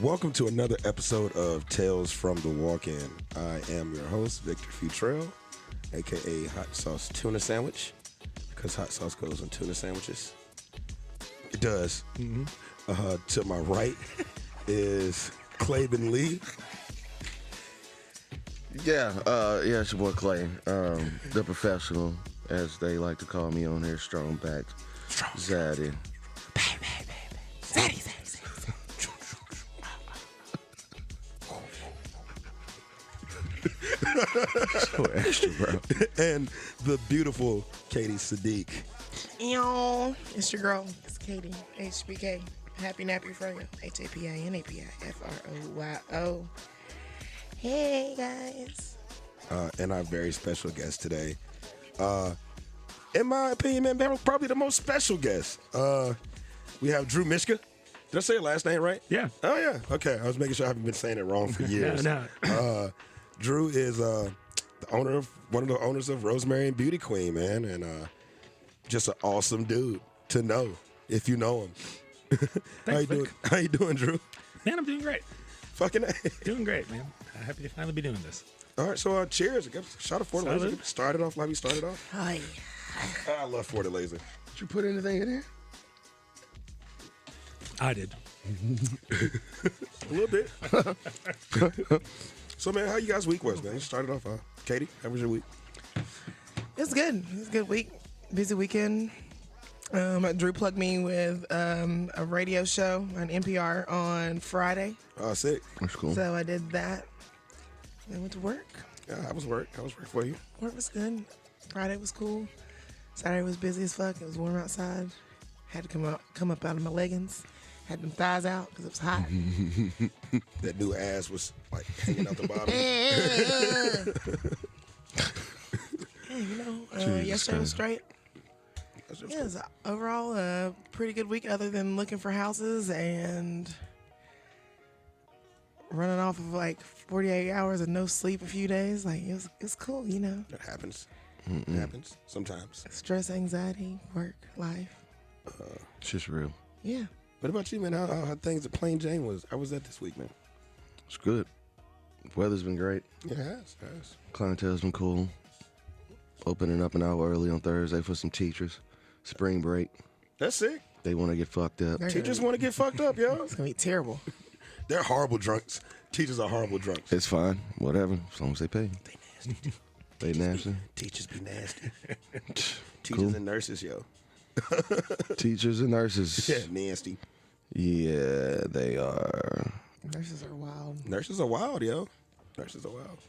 Welcome to another episode of Tales from the Walk-In. I am your host, Victor Futrell, a.k.a. Hot Sauce Tuna Sandwich, because hot sauce goes on tuna sandwiches. It does. Mm-hmm. To my right is Claben Lee. Yeah, it's your boy Clay, the professional, as they like to call me on here, strong back, Zaddy. Zaddy. So extra, bro. And the beautiful Katie Sadiq. Yo, it's your girl. It's Katie. HBK. Happy Nappy Froyo. HAPINAPI FROYO. Hey, guys. And our very special guest today. In my opinion, man, probably the most special guest. We have Drew Mischke. Did I say your last name right? Yeah. Oh, yeah. Okay. I was making sure I haven't been saying it wrong for years. No. Drew is one of the owners of Rosemary Beauty Queen, man, and just an awesome dude to know if you know him. Thanks, How you doing, Drew? Man, I'm doing great. Fucking A. Doing great, man. Happy to finally be doing this. All right, so cheers. I got a shot of Forty Salud. Laser. Started off like we started off. Hi. I love Forty Laser. Did you put anything in there? I did. A little bit. So, man, how you guys' week was, man? You started off, Katie, how was your week? It's good. It was a good week. Busy weekend. Drew plugged me with a radio show on NPR on Friday. Oh, sick. That's cool. So I did that. Then went to work. Yeah, I was work for you. Work was good. Friday was cool. Saturday was busy as fuck. It was warm outside. Had to come up out of my leggings. Had them thighs out because it was hot. That new ass was, like, hanging out the bottom. Yesterday was straight. Yeah, it was overall a pretty good week other than looking for houses and running off of like 48 hours of no sleep a few days. Like, it was cool, you know. That happens. It happens sometimes. Stress, anxiety, work, life. It's just real. Yeah. What about you, man? How things at Plain Jane was? How was that this week, man? It's good. Weather's been great. Yeah, it has. Clientele's been cool. Opening up an hour early on Thursday for some teachers. Spring break. That's sick. They want to get fucked up. Teachers want to get fucked up, yo. It's going to be terrible. They're horrible drunks. Teachers are horrible drunks. It's fine. Whatever. As long as they pay. They nasty. They nasty. Teachers be nasty. Teachers Cool. and nurses, yo. Teachers and nurses. Yeah, nasty. Yeah, they are. Nurses are wild. Nurses are wild, yo. Nurses are wild.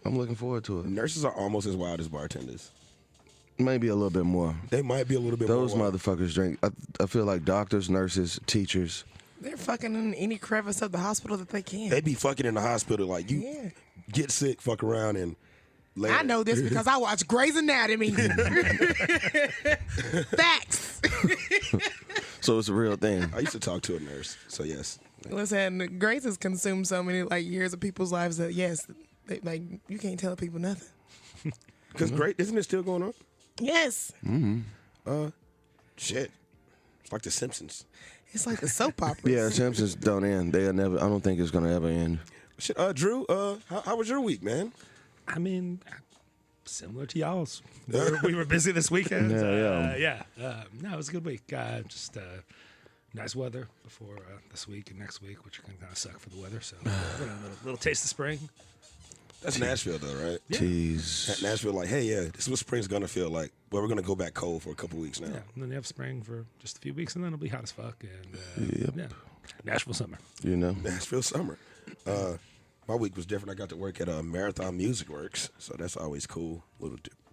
I'm looking forward to it. Nurses are almost as wild as bartenders. Maybe a little bit more. They might be a little bit Those more wild. motherfuckers drink. I feel like doctors, nurses, teachers. They're fucking in any crevice of the hospital that they can. They be fucking in the hospital like you Yeah. get sick, fuck around, and later. I know this because I watch Grey's Anatomy. Facts. So it's a real thing. I used to talk to a nurse, so yes. Listen, Grey's has consumed so many like years of people's lives that yes, like you can't tell people nothing. Because great, isn't it still going on? Yes, Shit. It's like The Simpsons. it's like the soap opera. Yeah, Simpsons don't end. They'll never. I don't think it's gonna ever end. Shit, Drew, how was your week, man? I mean, similar to y'all's. We were busy this weekend. Yeah. No, it was a good week. Just nice weather before this week and next week, which can kind of suck for the weather. So a little taste of spring. That's Nashville, though, right? Yeah. Jeez. Nashville, like, hey, yeah, this is what spring's gonna feel like. Well, we're gonna go back cold for a couple weeks now. Yeah, and then you have spring for just a few weeks, and then it'll be hot as fuck. And yeah, Nashville summer. You know. Nashville summer. My week was different. I got to work at Marathon Music Works, so that's always cool.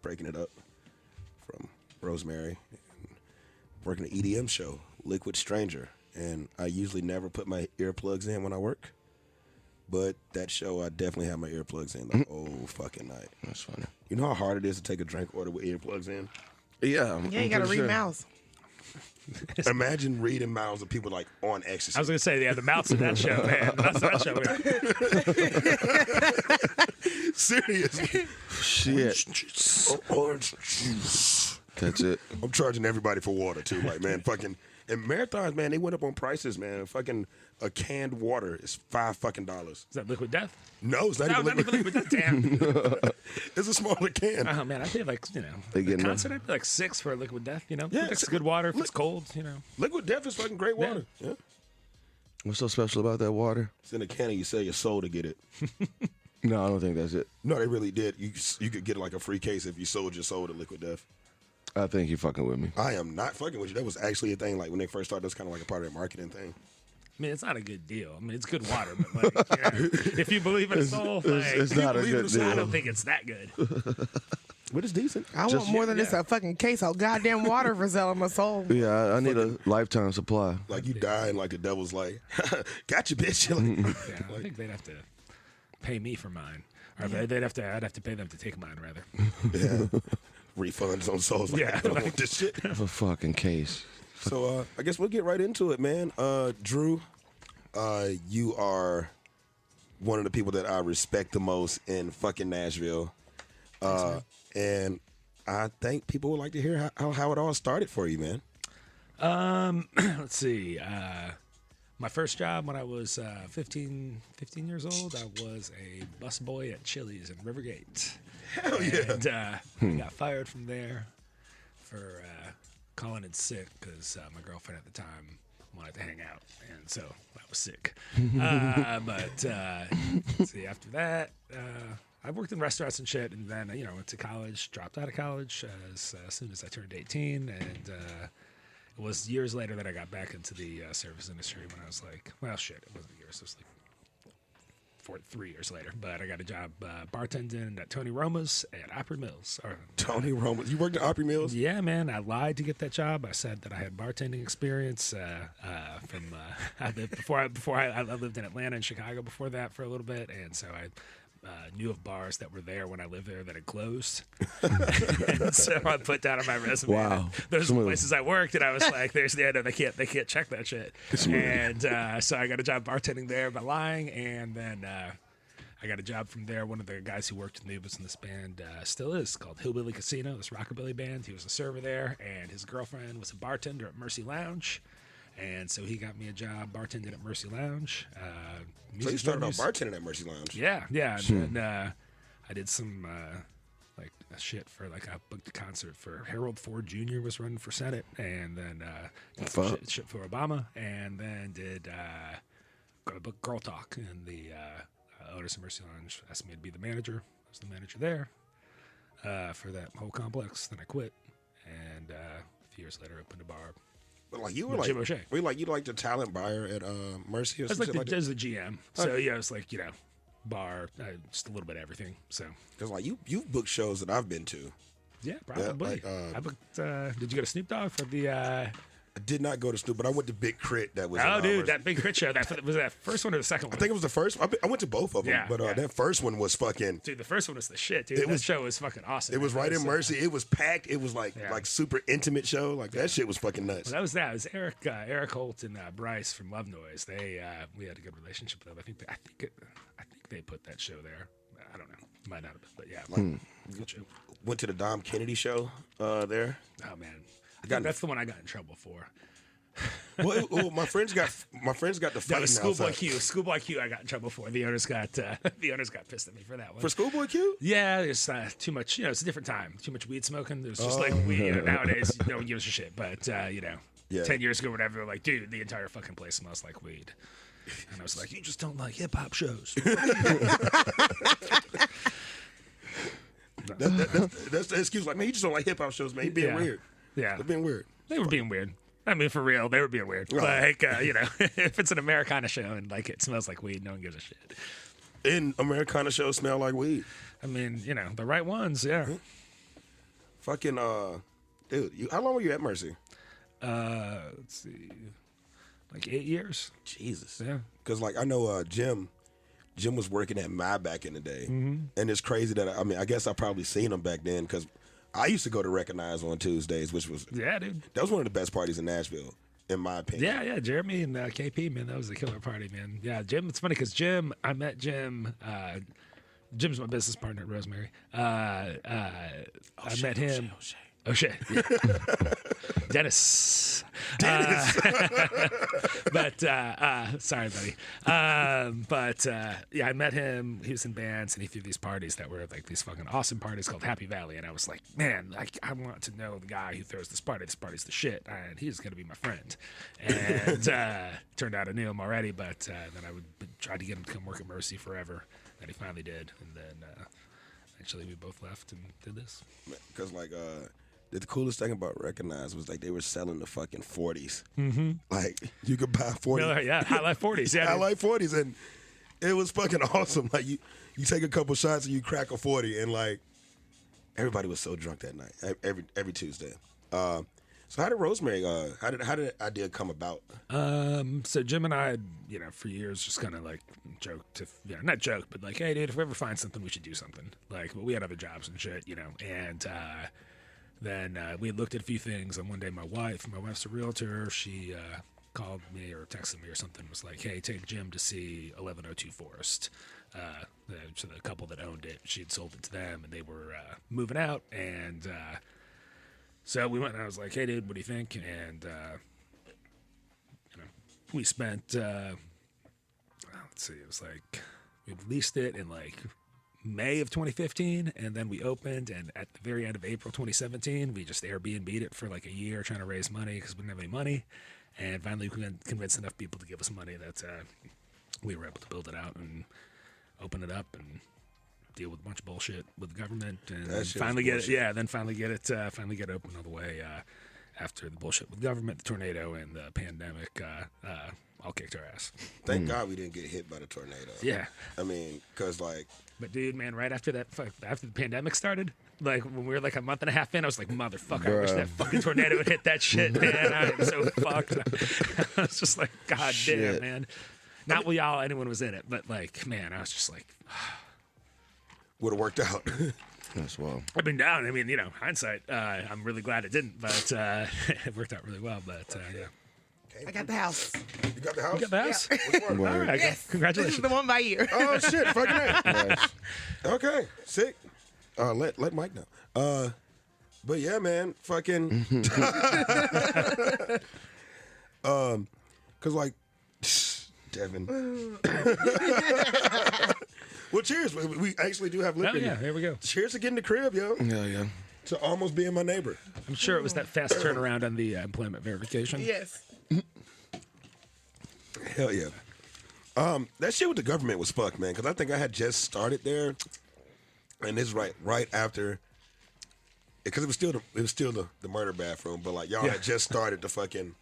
Breaking it up from Rosemary, and working an EDM show, Liquid Stranger, and I usually never put my earplugs in when I work. But that show, I definitely have my earplugs in the whole fucking night. That's funny. You know how hard it is to take a drink order with earplugs in? Yeah. Yeah, you got to read mouths. Imagine reading mouths of people like on ecstasy. I was gonna say, yeah, the mouths in that show, man. That's that show. Seriously. Shit. Orange juice. That's it. I'm charging everybody for water too. Like, man, fucking and marathons, man, they went up on prices, man. Fucking a canned water is $5. Is that Liquid Death? No, it's not No, even not liquid. even Liquid Death. Damn. It's a smaller can. Oh man, I paid like They the getting concert. I paid like $6 for a Liquid Death. Yeah, It's it's- good water if it's cold. Liquid Death is fucking great water. Yeah. What's so special about that water? It's in a can and you sell your soul to get it. No, I don't think that's it. No, they really did. You could get like a free case if you sold your soul to Liquid Death. I think you're fucking with me. I am not fucking with you. That was actually a thing. Like when they first started, that was kind of like a part of their marketing thing. I mean, it's not a good deal. I mean, it's good water, but like, if you believe in a soul, It's not a believe in good the soul. I deal. don't think it's that good. But it's decent. I want more than just a fucking case of goddamn water for selling my soul. Yeah, I need a lifetime supply. Like you die and like the devil's like, got you, bitch. Like, Yeah, I think they'd have to pay me for mine, or I'd have to pay them to take mine rather. yeah. Refunds on souls. Like, Yeah. I don't want this shit. A fucking case. So I guess we'll get right into it, man. Drew, you are one of the people that I respect the most in fucking Nashville. And I think people would like to hear how it all started for you, man. Let's see. My first job when I was 15 years old, I was a busboy at Chili's in Rivergate. Hell yeah. And I got fired from there for calling in sick because my girlfriend at the time wanted to hang out, and so I was sick. But let's see, after that, I worked in restaurants and shit, and then went to college, dropped out of college as soon as I turned 18, and it was years later that I got back into the service industry when I was like, well, shit, it wasn't years, it was like 3 years later. But I got a job bartending at Tony Roma's at Opry Mills. Tony Romo. You worked at Opry Mills? Yeah, man. I lied to get that job. I said that I had bartending experience from I lived in Atlanta and Chicago before that for a little bit, and so I knew of bars that were there when I lived there that had closed. And so I put that on my resume. Wow. Those are the Smooth. places I worked, and I was like, "There's the end. They can't check that shit." And so I got a job bartending there by lying, and then I got a job from there. One of the guys who worked with me was in this band, still is, called Hillbilly Casino, this rockabilly band. He was a server there, and his girlfriend was a bartender at Mercy Lounge. And so he got me a job bartending at Mercy Lounge. So you started off venues. bartending at Mercy Lounge. Yeah. And then I did some like shit for I booked a concert for Harold Ford Jr. was running for Senate, and then did some shit for Obama, and then did got a book Girl Talk, and the owners of Mercy Lounge asked me to be the manager. I was the manager there for that whole complex. Then I quit, and a few years later opened a bar. But like you were With like, Jim O'Shea. were you like you like the talent buyer at Mercy or I was something like like that? the GM. So yeah, it was like bar, just a little bit of everything. So Because like you've booked shows that I've been to. yeah, probably. like, I booked. Did you go to Snoop Dogg for the? I did not go to Snoop, but I went to Big Crit. That was Oh, in, dude, Mercy. that Big Crit show. That was that first one or the second one? I think it was the first. I went to both of them, Yeah, but yeah. that first one was fucking. Dude, the first one was the shit, dude. That show was fucking awesome. It was man. right That in Mercy. It was packed. It was like Yeah. super intimate show. Like that shit was fucking nuts. Well, that was Eric Holt and Bryce from Love Noise. They we had a good relationship with them. I think they put that show there. I don't know. Might not have been, but yeah, good show. Went to the Dom Kennedy show there. Oh man, got- that's the one I got in trouble for. Well, my friends got the That fight was Schoolboy outside. Q. Schoolboy Q. I got in trouble for. The owners got pissed at me for that one. For Schoolboy Q? Yeah, there's too much. It's a different time. Too much weed smoking. There's just like weed. Nowadays, no one gives a shit. But Yeah. 10 years ago, or whatever, like, dude, the entire fucking place smells like weed. And I was like, you just don't like hip hop shows. That's the excuse. Like, man, you just don't like hip hop shows, man. You being Yeah. weird. Yeah, They're being weird. they were being weird. I mean, for real, they were being weird. Like, if it's an Americana show and like it smells like weed, no one gives a shit. And Americana shows smell like weed. I mean, the right ones, yeah. Fucking dude, how long were you at Mercy? Let's see, like 8 years. Jesus. Yeah. Because like I know Jim was working at My back in the day, and it's crazy that I guess I probably seen him back then because I used to go to Recognize on Tuesdays, which was Yeah, dude. that was one of the best parties in Nashville, in my opinion. Yeah. Jeremy and KP, man, that was a killer party, man. Yeah, Jim. It's funny because I met Jim. Jim's my business partner at Rosemary. I met him. Oh shit. Yeah. Dennis. But sorry, buddy. Yeah, I met him. He was in bands, and he threw these parties that were like these fucking awesome parties called Happy Valley. And I was like, man, like I want to know the guy who throws this party. This party's the shit, and he's gonna be my friend. And turned out I knew him already, but then I would try to get him to come work at Mercy forever. And he finally did, and then eventually we both left and did this. Because like the coolest thing about Recognize was like they were selling the fucking 40s. Mm-hmm. Like you could buy 40. Yeah, High Life 40s. Yeah, High Life 40s, and it was fucking awesome. Like you take a couple shots and you crack a 40, and like everybody was so drunk that night. Every Tuesday. So how did Rosemary? How did the idea come about? So Jim and I had, for years just kind of like joked, not joked, but like, hey, dude, if we ever find something, we should do something. Like, well, we had other jobs and shit, and then we had looked at a few things. And one day, my wife's a realtor. She called me or texted me or something. Was like, hey, take Jim to see 1102 Forest. So the couple that owned it, she had sold it to them, and they were moving out, and. So we went and I was like, hey, dude, what do you think? And, we spent, let's see, it was like, we leased it in like May of 2015, and then we opened, and at the very end of April 2017, we just Airbnb'd it for like a year trying to raise money because we didn't have any money. And finally we convinced enough people to give us money that we were able to build it out and open it up and deal with a bunch of bullshit with the government, and finally get it open all the way after the bullshit with the government, the tornado, and the pandemic all kicked our ass. Thank God we didn't get hit by the tornado. Yeah, I mean, because like, but dude, man, right after that, after the pandemic started, like when we were like a month and a half in, I was like, motherfucker, I wish that fucking tornado would hit that shit, man. I am so fucked. I was just like, God damn, man. Not anyone was in it, but like, man, I was just like. Would have worked out. That's wild. I've been down. I mean, hindsight, I'm really glad it didn't, but it worked out really well. But yeah. I got the house. You got the house? You got the house? Yeah. Which one? All right. Yes. Congratulations. This is the one by you. Oh, shit. Fucking A. Nice. Okay. Sick. Let Mike know. But yeah, man. Fucking. Because like, Devin. Well, cheers. We actually do have liquor. Oh, yeah, here we go. Cheers to getting the crib, yo. Yeah. To almost being my neighbor. I'm sure it was that fast turnaround on the employment verification. Yes. Hell yeah. That shit with the government was fucked, man. Because I think I had just started there, and it's right after. Because it was still the murder bathroom, but like y'all had just started to fucking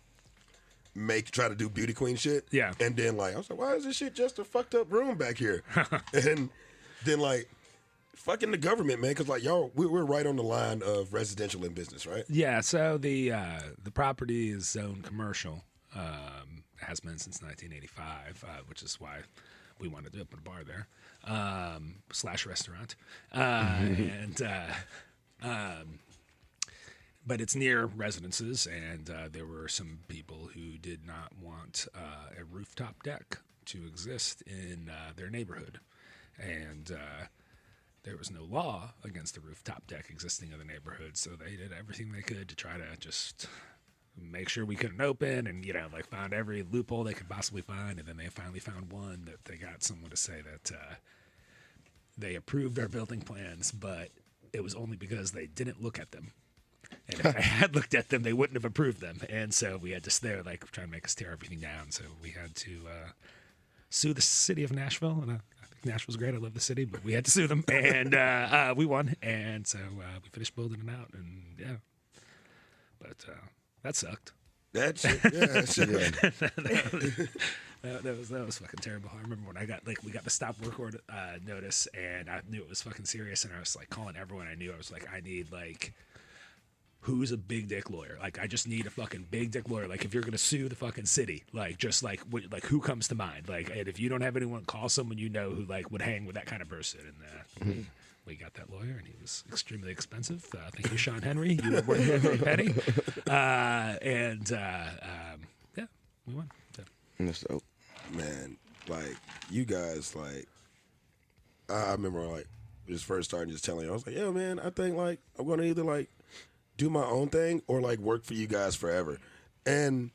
try to do beauty queen shit. Yeah. And then like I was like, why is this shit just a fucked up room back here? And then like fucking the government, man, because like y'all we're right on the line of residential and business, right? Yeah. So the property is zoned commercial. Has been since 1985, which is why we wanted to open a bar there / restaurant, but it's near residences, and there were some people who did not want a rooftop deck to exist in their neighborhood, and there was no law against the rooftop deck existing in the neighborhood, so they did everything they could to try to just make sure we couldn't open, and like found every loophole they could possibly find, and then they finally found one that they got someone to say that they approved our building plans, but it was only because they didn't look at them. And if I had looked at them, they wouldn't have approved them. And so we had to, they're like trying to make us tear everything down. So we had to sue the city of Nashville. And I think Nashville's great. I love the city, but we had to sue them. And we won. And so we finished building it out. And yeah. But that sucked. That shit, that was fucking terrible. I remember when we got the stop work order notice, and I knew it was fucking serious, and I was like calling everyone I knew. I was like, I need like, who's a big dick lawyer? Like, I just need a fucking big dick lawyer. Like, if you're gonna sue the fucking city, like, just like who comes to mind? Like, and if you don't have anyone, call someone you know who like would hang with that kind of person. And we got that lawyer, and he was extremely expensive. Thank you, Sean Henry. You were worth every penny. Yeah, we won. So. That's dope. Man, like you guys, like I remember like just first starting just telling you, I was like, yeah, man, I think like I'm gonna either like do my own thing or like work for you guys forever. And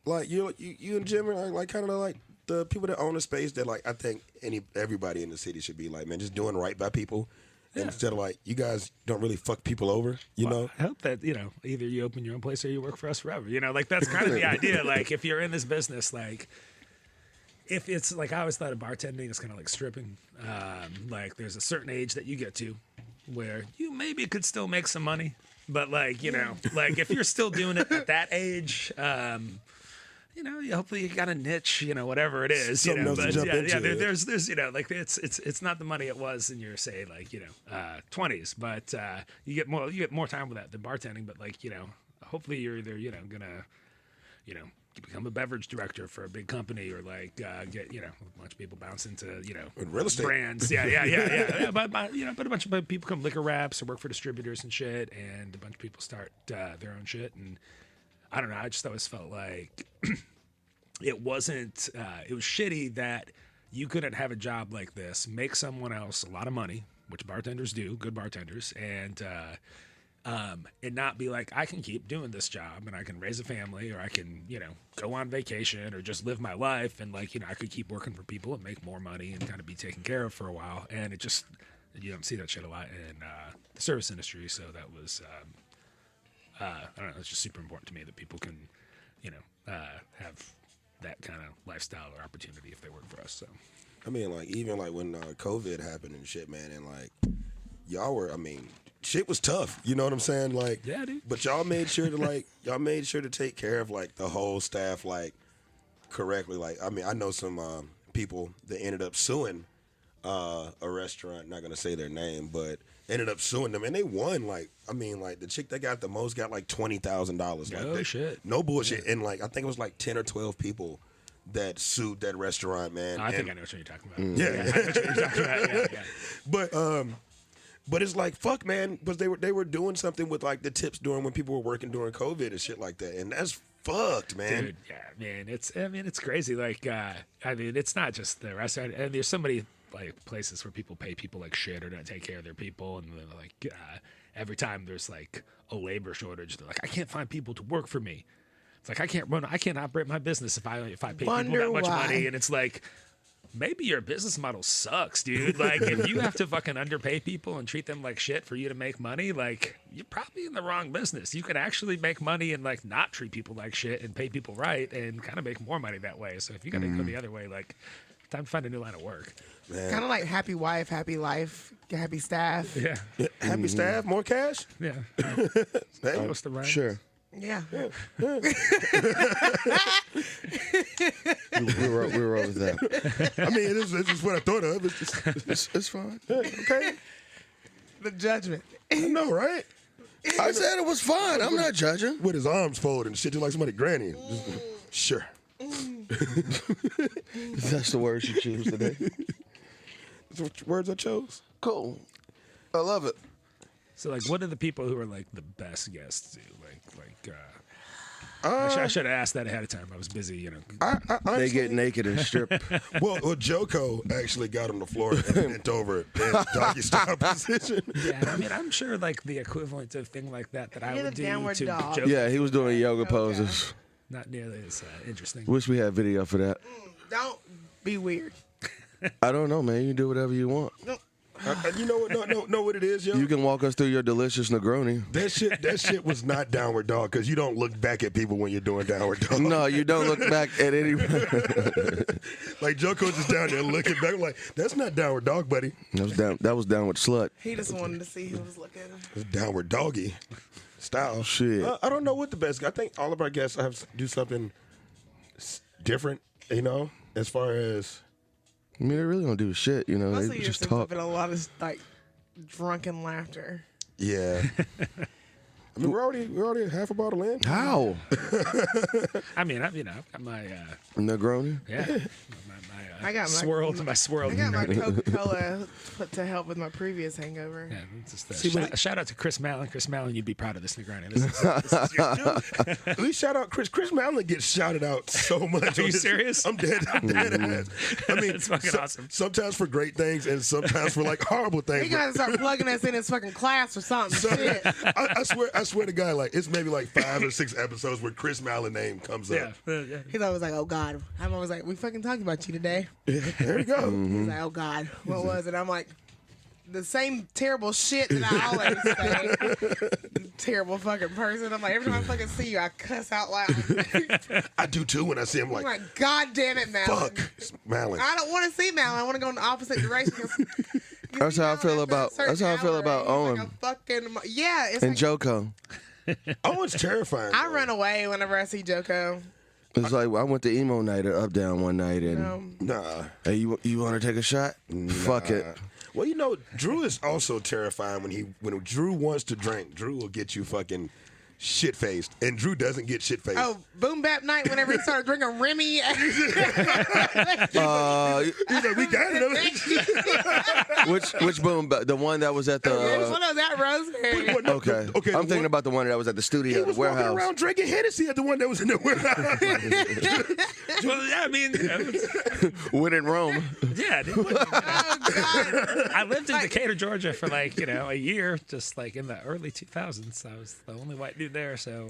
like you and Jim are like kind of like the people that own a space that like I think everybody in the city should be like, man, just doing right by people. Yeah. Instead of like, you guys don't really fuck people over, you know? I hope that, either you open your own place or you work for us forever. Like that's kind of the idea. Like if you're in this business, like if it's like I always thought of bartending is kind of like stripping. Like there's a certain age that you get to where you maybe could still make some money. But like, like if you're still doing it at that age, hopefully you got a niche, whatever it is, Something else to but jump into, there's like it's not the money it was in your say like 20s, but you get more time with that than bartending. But like hopefully you're either gonna become a beverage director for a big company or like get a bunch of people bounce into real estate brands, yeah. But a bunch of people become liquor reps or work for distributors and shit, and a bunch of people start their own shit. And I don't know. I just always felt like it wasn't. It was shitty that you couldn't have a job like this, make someone else a lot of money, which bartenders do, good bartenders, and not be like, I can keep doing this job and I can raise a family, or I can go on vacation or just live my life, and like I could keep working for people and make more money and kind of be taken care of for a while. And it just you don't see that shit a lot in the service industry. So that was. I don't know. It's just super important to me that people can, have that kind of lifestyle or opportunity if they work for us. So, I mean, like even like when COVID happened and shit, man, and like y'all were, I mean, shit was tough. You know what I'm saying? Like, yeah, dude. But y'all made sure to take care of like the whole staff like correctly. Like, I mean, I know some people that ended up suing a restaurant. Not gonna say their name, but ended up suing them, and they won. Like, I mean, like the chick that got the most got like $20,000. Like, oh shit, no bullshit. Yeah. And like I think it was like 10 or 12 people that sued that restaurant, man. I think I know what you're talking about. Yeah, I know what you're talking about. Yeah. But it's like fuck, man, because they were doing something with like the tips during when people were working during COVID and shit like that, and that's fucked, man. Dude, yeah, man, it's crazy. Like, I mean, it's not just the restaurant, and there's so many like places where people pay people like shit or don't take care of their people, and then like every time there's like a labor shortage, they're like, I can't find people to work for me. It's like I can't operate my business if I pay people that much money, and it's like maybe your business model sucks, dude. Like if you have to fucking underpay people and treat them like shit for you to make money, like you're probably in the wrong business. You could actually make money and like not treat people like shit and pay people right and kind of make more money that way. So if you got to go the other way, like time to find a new line of work. Kind of like happy wife, happy life, happy staff. Yeah. Happy staff, more cash. Yeah. What's the right? Sure. Yeah. We were with that. I mean, it's just what I thought of. It's fine. Okay. The judgment. I know, right? I said it was fine. I'm not judging. With his arms folded and shit, just like somebody granny. Sure. That's the words you choose today. That's what words I chose. Cool. I love it. So, like, what are the people who are like the best guests do? I should have asked that ahead of time. I was busy, you know. They get naked and strip. Well, Joko actually got on the floor and bent over in doggy style position. Yeah, I mean, I'm sure like the equivalent of thing like that I would do downward to dog. Joko. Yeah, he was doing yoga poses. Not nearly as interesting. Wish we had video for that. Don't be weird. I don't know, man. You can do whatever you want. No. You know what? Know what it is, yo? You can walk us through your delicious Negroni. That shit was not downward dog because you don't look back at people when you're doing downward dog. No, you don't look back at any. Like Joko's just down there looking back, like that's not downward dog, buddy. That was downward slut. He just wanted to see who was looking. It's downward doggy style. Shit. I don't know what the best. I think all of our guests have to do something different. You know, as far as. I mean, they really don't do shit, you know. Mostly They you're just just talk. a lot of like drunken laughter. Yeah. I mean, we're already half a bottle in. How? I mean, I've got my Negroni? yeah, I got my swirled. I got my Coca-Cola put to help with my previous hangover. Yeah, just a shout out to Chris Mallon. Chris Mallon, you'd be proud of this Negroni. This is your At least shout out Chris. Chris Mallon gets shouted out so much. Are you serious? I'm dead. I'm dead ass. I mean, It's fucking awesome. Sometimes for great things and sometimes for like horrible things. He gotta start plugging us in his fucking class or something. Shit. I swear to God, like it's maybe like 5 or 6 episodes where Chris Mallon name comes up. Yeah. He's always like, "Oh God," I'm always like, "We fucking talking about you today." There you go. He's like, "Oh God, what was it?" I'm like, the same terrible shit that I always say. Terrible fucking person. I'm like, every time I fucking see you, I cuss out loud. I do too when I see him. I'm Like, like, God damn it, Malin. fuck, it's Mallon. I don't want to see Malin. I want to go in the opposite direction. That's how I feel about. That's how I feel about Owen Like a fucking, yeah, it's and like, Joko. Owen's terrifying. I bro. run away whenever I see Joko. It's like I went to emo night at Up Down one night, and Nah. hey, you want to take a shot? Fuck it. Well, you know, Drew is also terrifying when Drew wants to drink. Drew will get you fucking shit faced, and Drew doesn't get shit faced. Oh, Boom Bap Night whenever he started drinking Remy. He's like, we got it. Which boom? The one that was at Which the. one was that, Rosemary? Okay. Okay, I'm thinking about the one that was at the He studio, was the walking warehouse. around drinking Hennessy at the one that was in the warehouse. Well, yeah, I mean, When in Rome. yeah. Oh, God. I lived in Decatur, Georgia for like, a year, just like in the early 2000s. I was the only white dude there, so,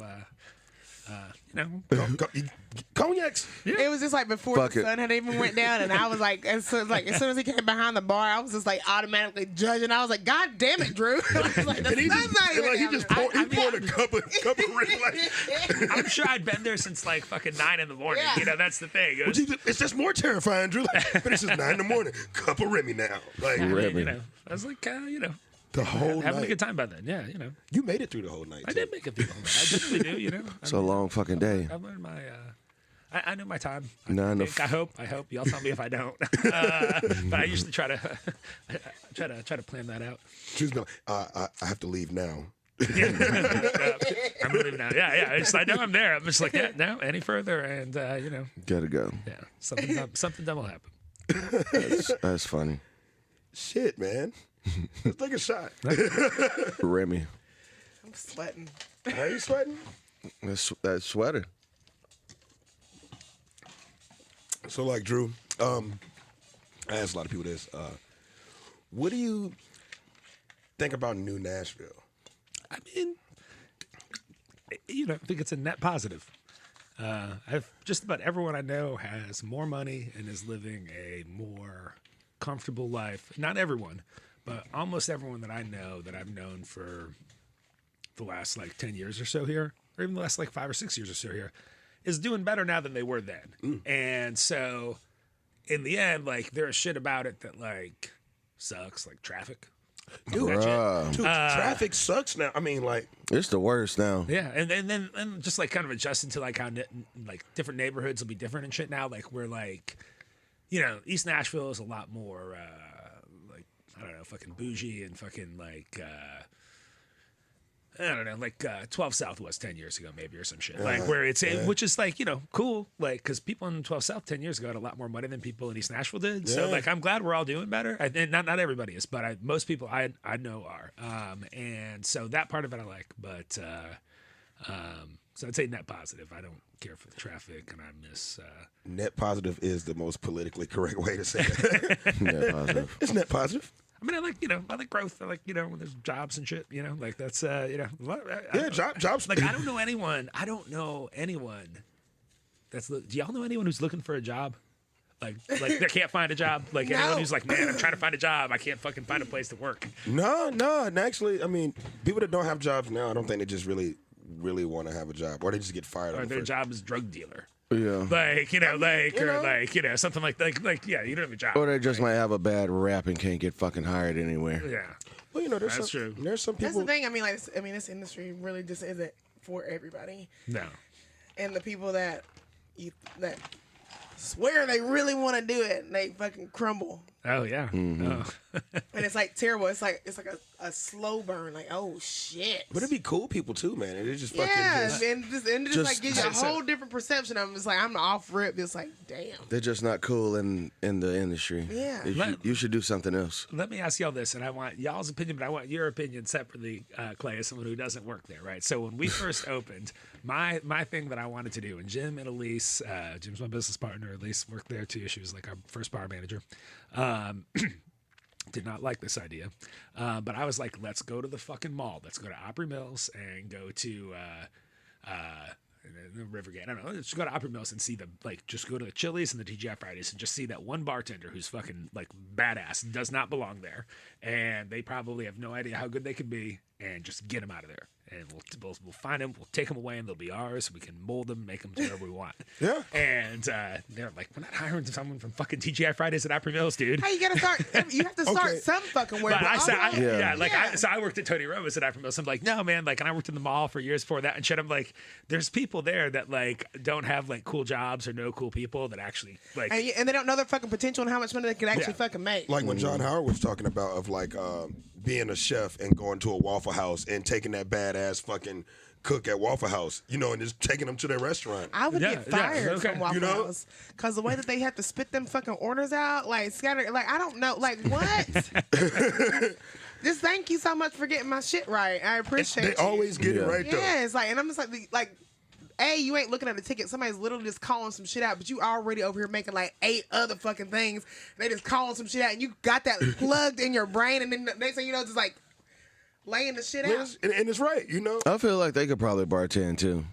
Cognacs. It was just like before Fuck the it. sun had even went down, and I was like, as soon as he came behind the bar, I was just like automatically judging. I was like, God damn it, Drew! I was like, the And he sun's just, not even like, he down just there. poured a cup of ring. Like, I'm sure I'd been there since like fucking 9 in the morning. Yeah. That's the thing. It was, it's just more terrifying, Drew. Like, but it's just 9 in the morning. Cup of Remy now. Like I mean, Remy. I was like, the whole having night. a good time by then. Yeah, You made it through the whole night. I too. did make it through the whole night. I generally do. It's a long fucking day. I learned my. I knew my time. I hope. Y'all tell me if I don't. But I usually try to try to plan that out. Drew's been like, I have to leave now. I'm leaving now. Yeah. I know I'm there. I'm just like, no, any further, and Gotta go. yeah, something dumb will happen. That's funny. Shit, man. Let's take a shot. Remy. I'm sweating. Are you sweating? That sweater. So, like, Drew, I asked a lot of people this. What do you think about New Nashville? I mean, I think it's a net positive. Just about everyone I know has more money and is living a more comfortable life. Not everyone, but almost everyone that I know that I've known for the last like 10 years or so here, or even the last like 5 or 6 years or so here, is doing better now than they were then. And so in the end, like there's shit about it that like sucks, like traffic. Dude, Bruh. traffic sucks now. I mean, like, It's the worst now. Yeah, and then just like kind of adjusting to like how like different neighborhoods will be different and shit now. Like we're like, East Nashville is a lot more like I don't know, fucking bougie and fucking like I don't know, like 12 South was 10 years ago maybe or some shit. Like where it's which is like cool, like because people in 12 South 10 years ago had a lot more money than people in East Nashville did. So like I'm glad we're all doing better. And not everybody is, but most people I know are. And so that part of it I like, but. So I'd say net positive. I don't care for the traffic, and I miss. net positive is the most politically correct way to say it. Yeah, positive. It's net positive. I mean, I like growth. I like when there's jobs and shit. Like that's Yeah, jobs. Like I don't know anyone. Do y'all know anyone who's looking for a job? Like they can't find a job. Like anyone who's like, man, I'm trying to find a job. I can't fucking find a place to work. No. And actually, I mean, people that don't have jobs now, I don't think they just really want to have a job, or they just get fired. Or their job is drug dealer. Yeah. Like something like yeah, you don't have a job. Or they just might have a bad rap and can't get fucking hired anywhere. Yeah. Well, That's true. There's some That's people. the thing. I mean, this industry really just isn't for everybody. No. And the people that swear they really want to do it, and they fucking crumble. Oh yeah. Oh. And it's like terrible. It's like a slow burn. Like, oh shit. But it'd be cool people too, man. It just fucking and just like gives you a whole different perception of them. It's like I'm off rip. It's like, damn. They're just not cool in the industry. Yeah. You should do something else. Let me ask y'all this, and I want y'all's opinion, but I want your opinion separately, Clay, as someone who doesn't work there, right? So when we first opened, my thing that I wanted to do, and Jim and Elise, Jim's my business partner, Elise worked there too. She was like our first bar manager. Did not like this idea, but I was like, let's go to the fucking mall. Let's go to Opry Mills and go to Rivergate. I don't know. Let's go to Opry Mills and see just go to the Chili's and the TGI Fridays and just see that one bartender who's fucking like badass, does not belong there, and they probably have no idea how good they could be, and just get them out of there. And we'll find them, we'll take them away, and they'll be ours. We can mold them, make them to whatever we want. Yeah. And they're like, we're not hiring someone from fucking TGI Fridays at Opry Mills, dude. Hey, you gotta start. You have to start some fucking where. But I also- I worked at Tony Roma's at Opry Mills. I'm like, no, man. Like, and I worked in the mall for years before that and shit. I'm like, there's people there that like don't have like cool jobs or know cool people that actually like, and they don't know their fucking potential and how much money they can actually fucking make. like when John Howard was talking about of like being a chef and going to a Waffle House and taking that badass fucking cook at Waffle House, you know, and just taking them to their restaurant. I would get fired from Waffle You know? House because the way that they have to spit them fucking orders out, like scatter, like I don't know, like what? Just thank you so much for getting my shit right. I appreciate it. They always get it right though. Yeah, it's like, and I'm just like. A, you ain't looking at the ticket. Somebody's literally just calling some shit out, but you already over here making like 8 other fucking things. They just calling some shit out, and you got that plugged in your brain, and then next thing you know, just like laying the shit out. And it's right, you know. I feel like they could probably bartend too.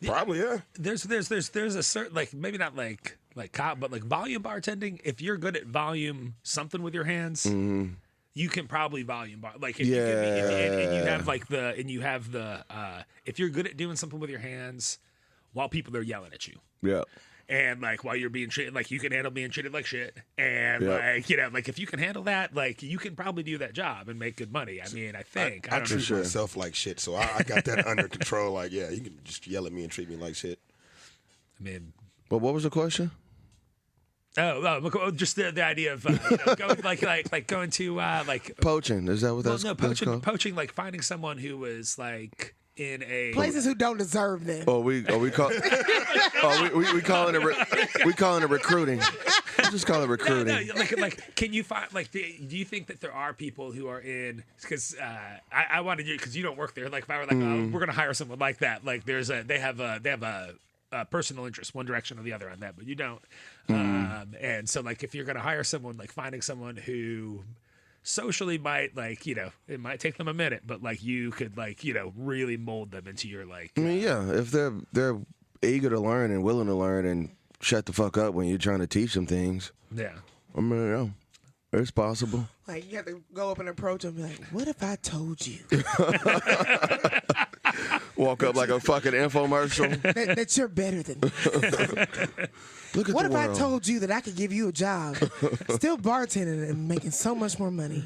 Probably, yeah. there's a certain like maybe not like but like volume bartending. If you're good at volume something with your hands, you can probably volume bar. Like if you can and you have like if you're good at doing something with your hands while people are yelling at you. Yeah. And like while you're being treated, like you can handle being treated like shit, and like you know, like if you can handle that, like you can probably do that job and make good money. I mean, I think I treat myself like shit, so I got that under control. Like, yeah, you can just yell at me and treat me like shit. I mean, but what was the question? Just the idea of going like going to like Poaching. Is that what that's called? Poaching, like finding someone who was like in a Places who don't deserve them. We calling it recruiting. Just call it recruiting. No, like can you find like do you think that there are people who are in because I wanted you because you don't work there, like if I were like we're gonna hire someone like that, like they have a personal interest one direction or the other on that, but you don't. And so like if you're gonna hire someone, like finding someone who socially might like it might take them a minute, but like you could like really mold them into your like. I mean, yeah, if they're eager to learn and willing to learn and shut the fuck up when you're trying to teach them things. Yeah. I mean, yeah, it's possible. Like you have to go up and approach them, like, "What if I told you Walk up like a fucking infomercial that you're better than me? Look at What the if I world. told you that I could give you a job, still bartending and making so much more money?"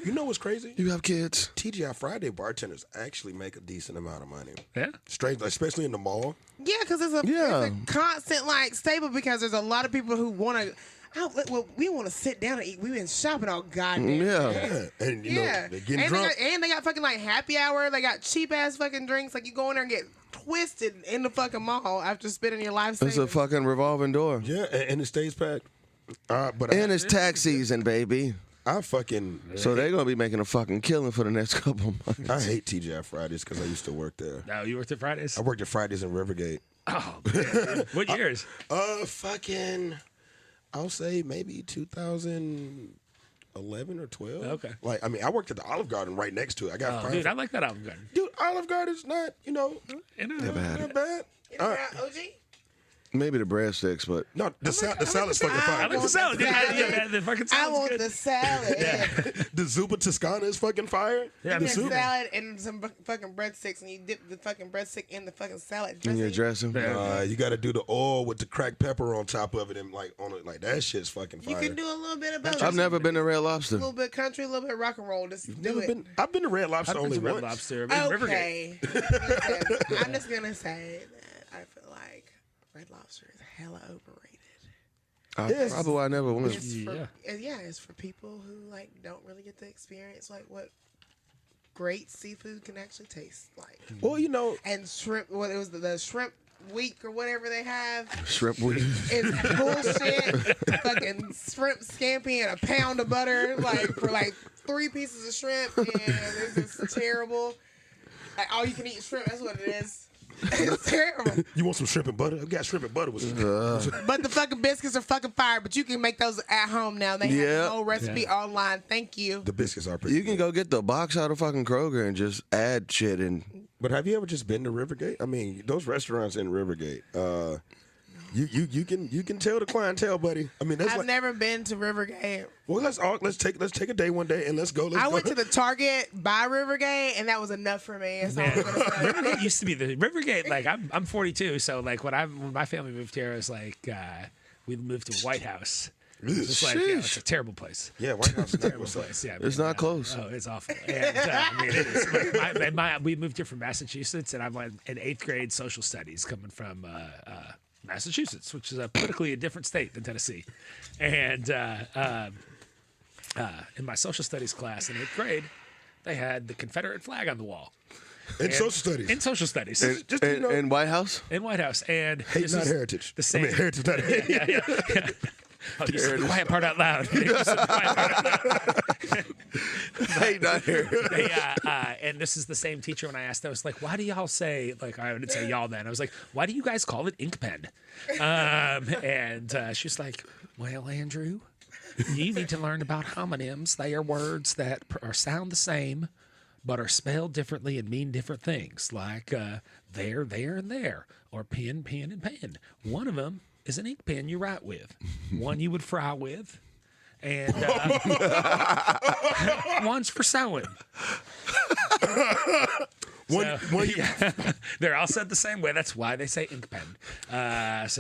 You know what's crazy? You have kids. TGI Friday bartenders actually make a decent amount of money. Yeah. Straight, especially in the mall. Yeah, because it's a constant like staple. Because there's a lot of people who want to. Well, we want to sit down and eat. We've been shopping all goddamn. Yeah. And you know, they're getting drunk. They got fucking like happy hour. They got cheap ass fucking drinks. Like you go in there and get twisted in the fucking mall after spending your life savings. It's a fucking revolving door. Yeah, and it stays packed. But And it's tax season, baby. I fucking So they're gonna be making a fucking killing for the next couple months. I hate TGI Fridays because I used to work there. No, you worked at Fridays. I worked at Fridays in Rivergate. Oh, man. What years? Fucking, I'll say maybe 2011 or 12. Okay. Like, I mean, I worked at the Olive Garden right next to it. I got fired. Dude, I like that Olive Garden. Dude, Olive Garden's not, Never had not it. bad. OG? Maybe the breadsticks, but No, the salad's fucking I fire. like the salad, dude. salad. The fucking I salad's want good. the salad. The Zuppa Toscana is fucking fire. Yeah, You the get soup. salad and some fucking breadsticks, and you dip the fucking breadstick in the fucking salad in dressing. your dressing. You got to do the oil with the cracked pepper on top of it, and like on it, like that shit's fucking You fire. can do a little bit of both. I've never been to Red A Lobster. little bit country, a little bit rock and roll. Just do Never it. been. I've been to Red Lobster I've been only to Red once. Lobster. I've been to Rivergate. Okay. Listen, I'm just gonna say that I feel like Red Lobster is hella overrated. Yes. Probably why I never went. It's for, Yeah. it's for people who like don't really get to experience like what great seafood can actually taste like. Well, you know, And shrimp, what it was the shrimp week or whatever they have. Shrimp week. It's bullshit. Fucking shrimp scampi and a pound of butter, like for like 3 pieces of shrimp, and it's just terrible. Like all you can eat shrimp. That's what it is. It's terrible. you want some shrimp and butter? I got shrimp and butter with some. But the fucking biscuits are fucking fire. But you can make those at home now. They have Yeah. the whole recipe online. Thank you. The biscuits are pretty. You can go get the box out of fucking Kroger and just add shit and. But have you ever just been to Rivergate? I mean, those restaurants in Rivergate. You can tell the clientele, buddy. I mean, that's I've like. never been to Rivergate. Well, let's take a day one day and let's go. I went to the Target by Rivergate, and that was enough for me. That's all I'm gonna say. Rivergate used to be the Rivergate. Like I'm 42, so like when my family moved here, it was like we moved to White House. It's just like it's a terrible place. Yeah, White House is Terrible what's up. place. Yeah, It's not close. Oh, it's awful. And, I mean, it is. We moved here from Massachusetts, and I'm in 8th grade social studies, coming from Massachusetts, which is politically a different state than Tennessee. And in my social studies class in 8th grade, they had the Confederate flag on the wall. In social studies. In social studies. Just, you know, in White House? In White House. And hate this not was heritage. The same. I mean, heritage not heritage. Yeah. Oh, you said the quiet part out loud. You said the quiet part out loud. Hey, not here. And this is the same teacher when I asked, I was like, why do y'all say, like, I didn't say y'all then. I was like, why do you guys call it ink pen? And she's like, well, Andrew, you need to learn about homonyms. They are words that sound the same, but are spelled differently and mean different things, like there, and there, or pen, and pen. One of them is an ink pen you write with, one you would fry with, and one's for sewing. They're all said the same way. That's why they say ink pen. And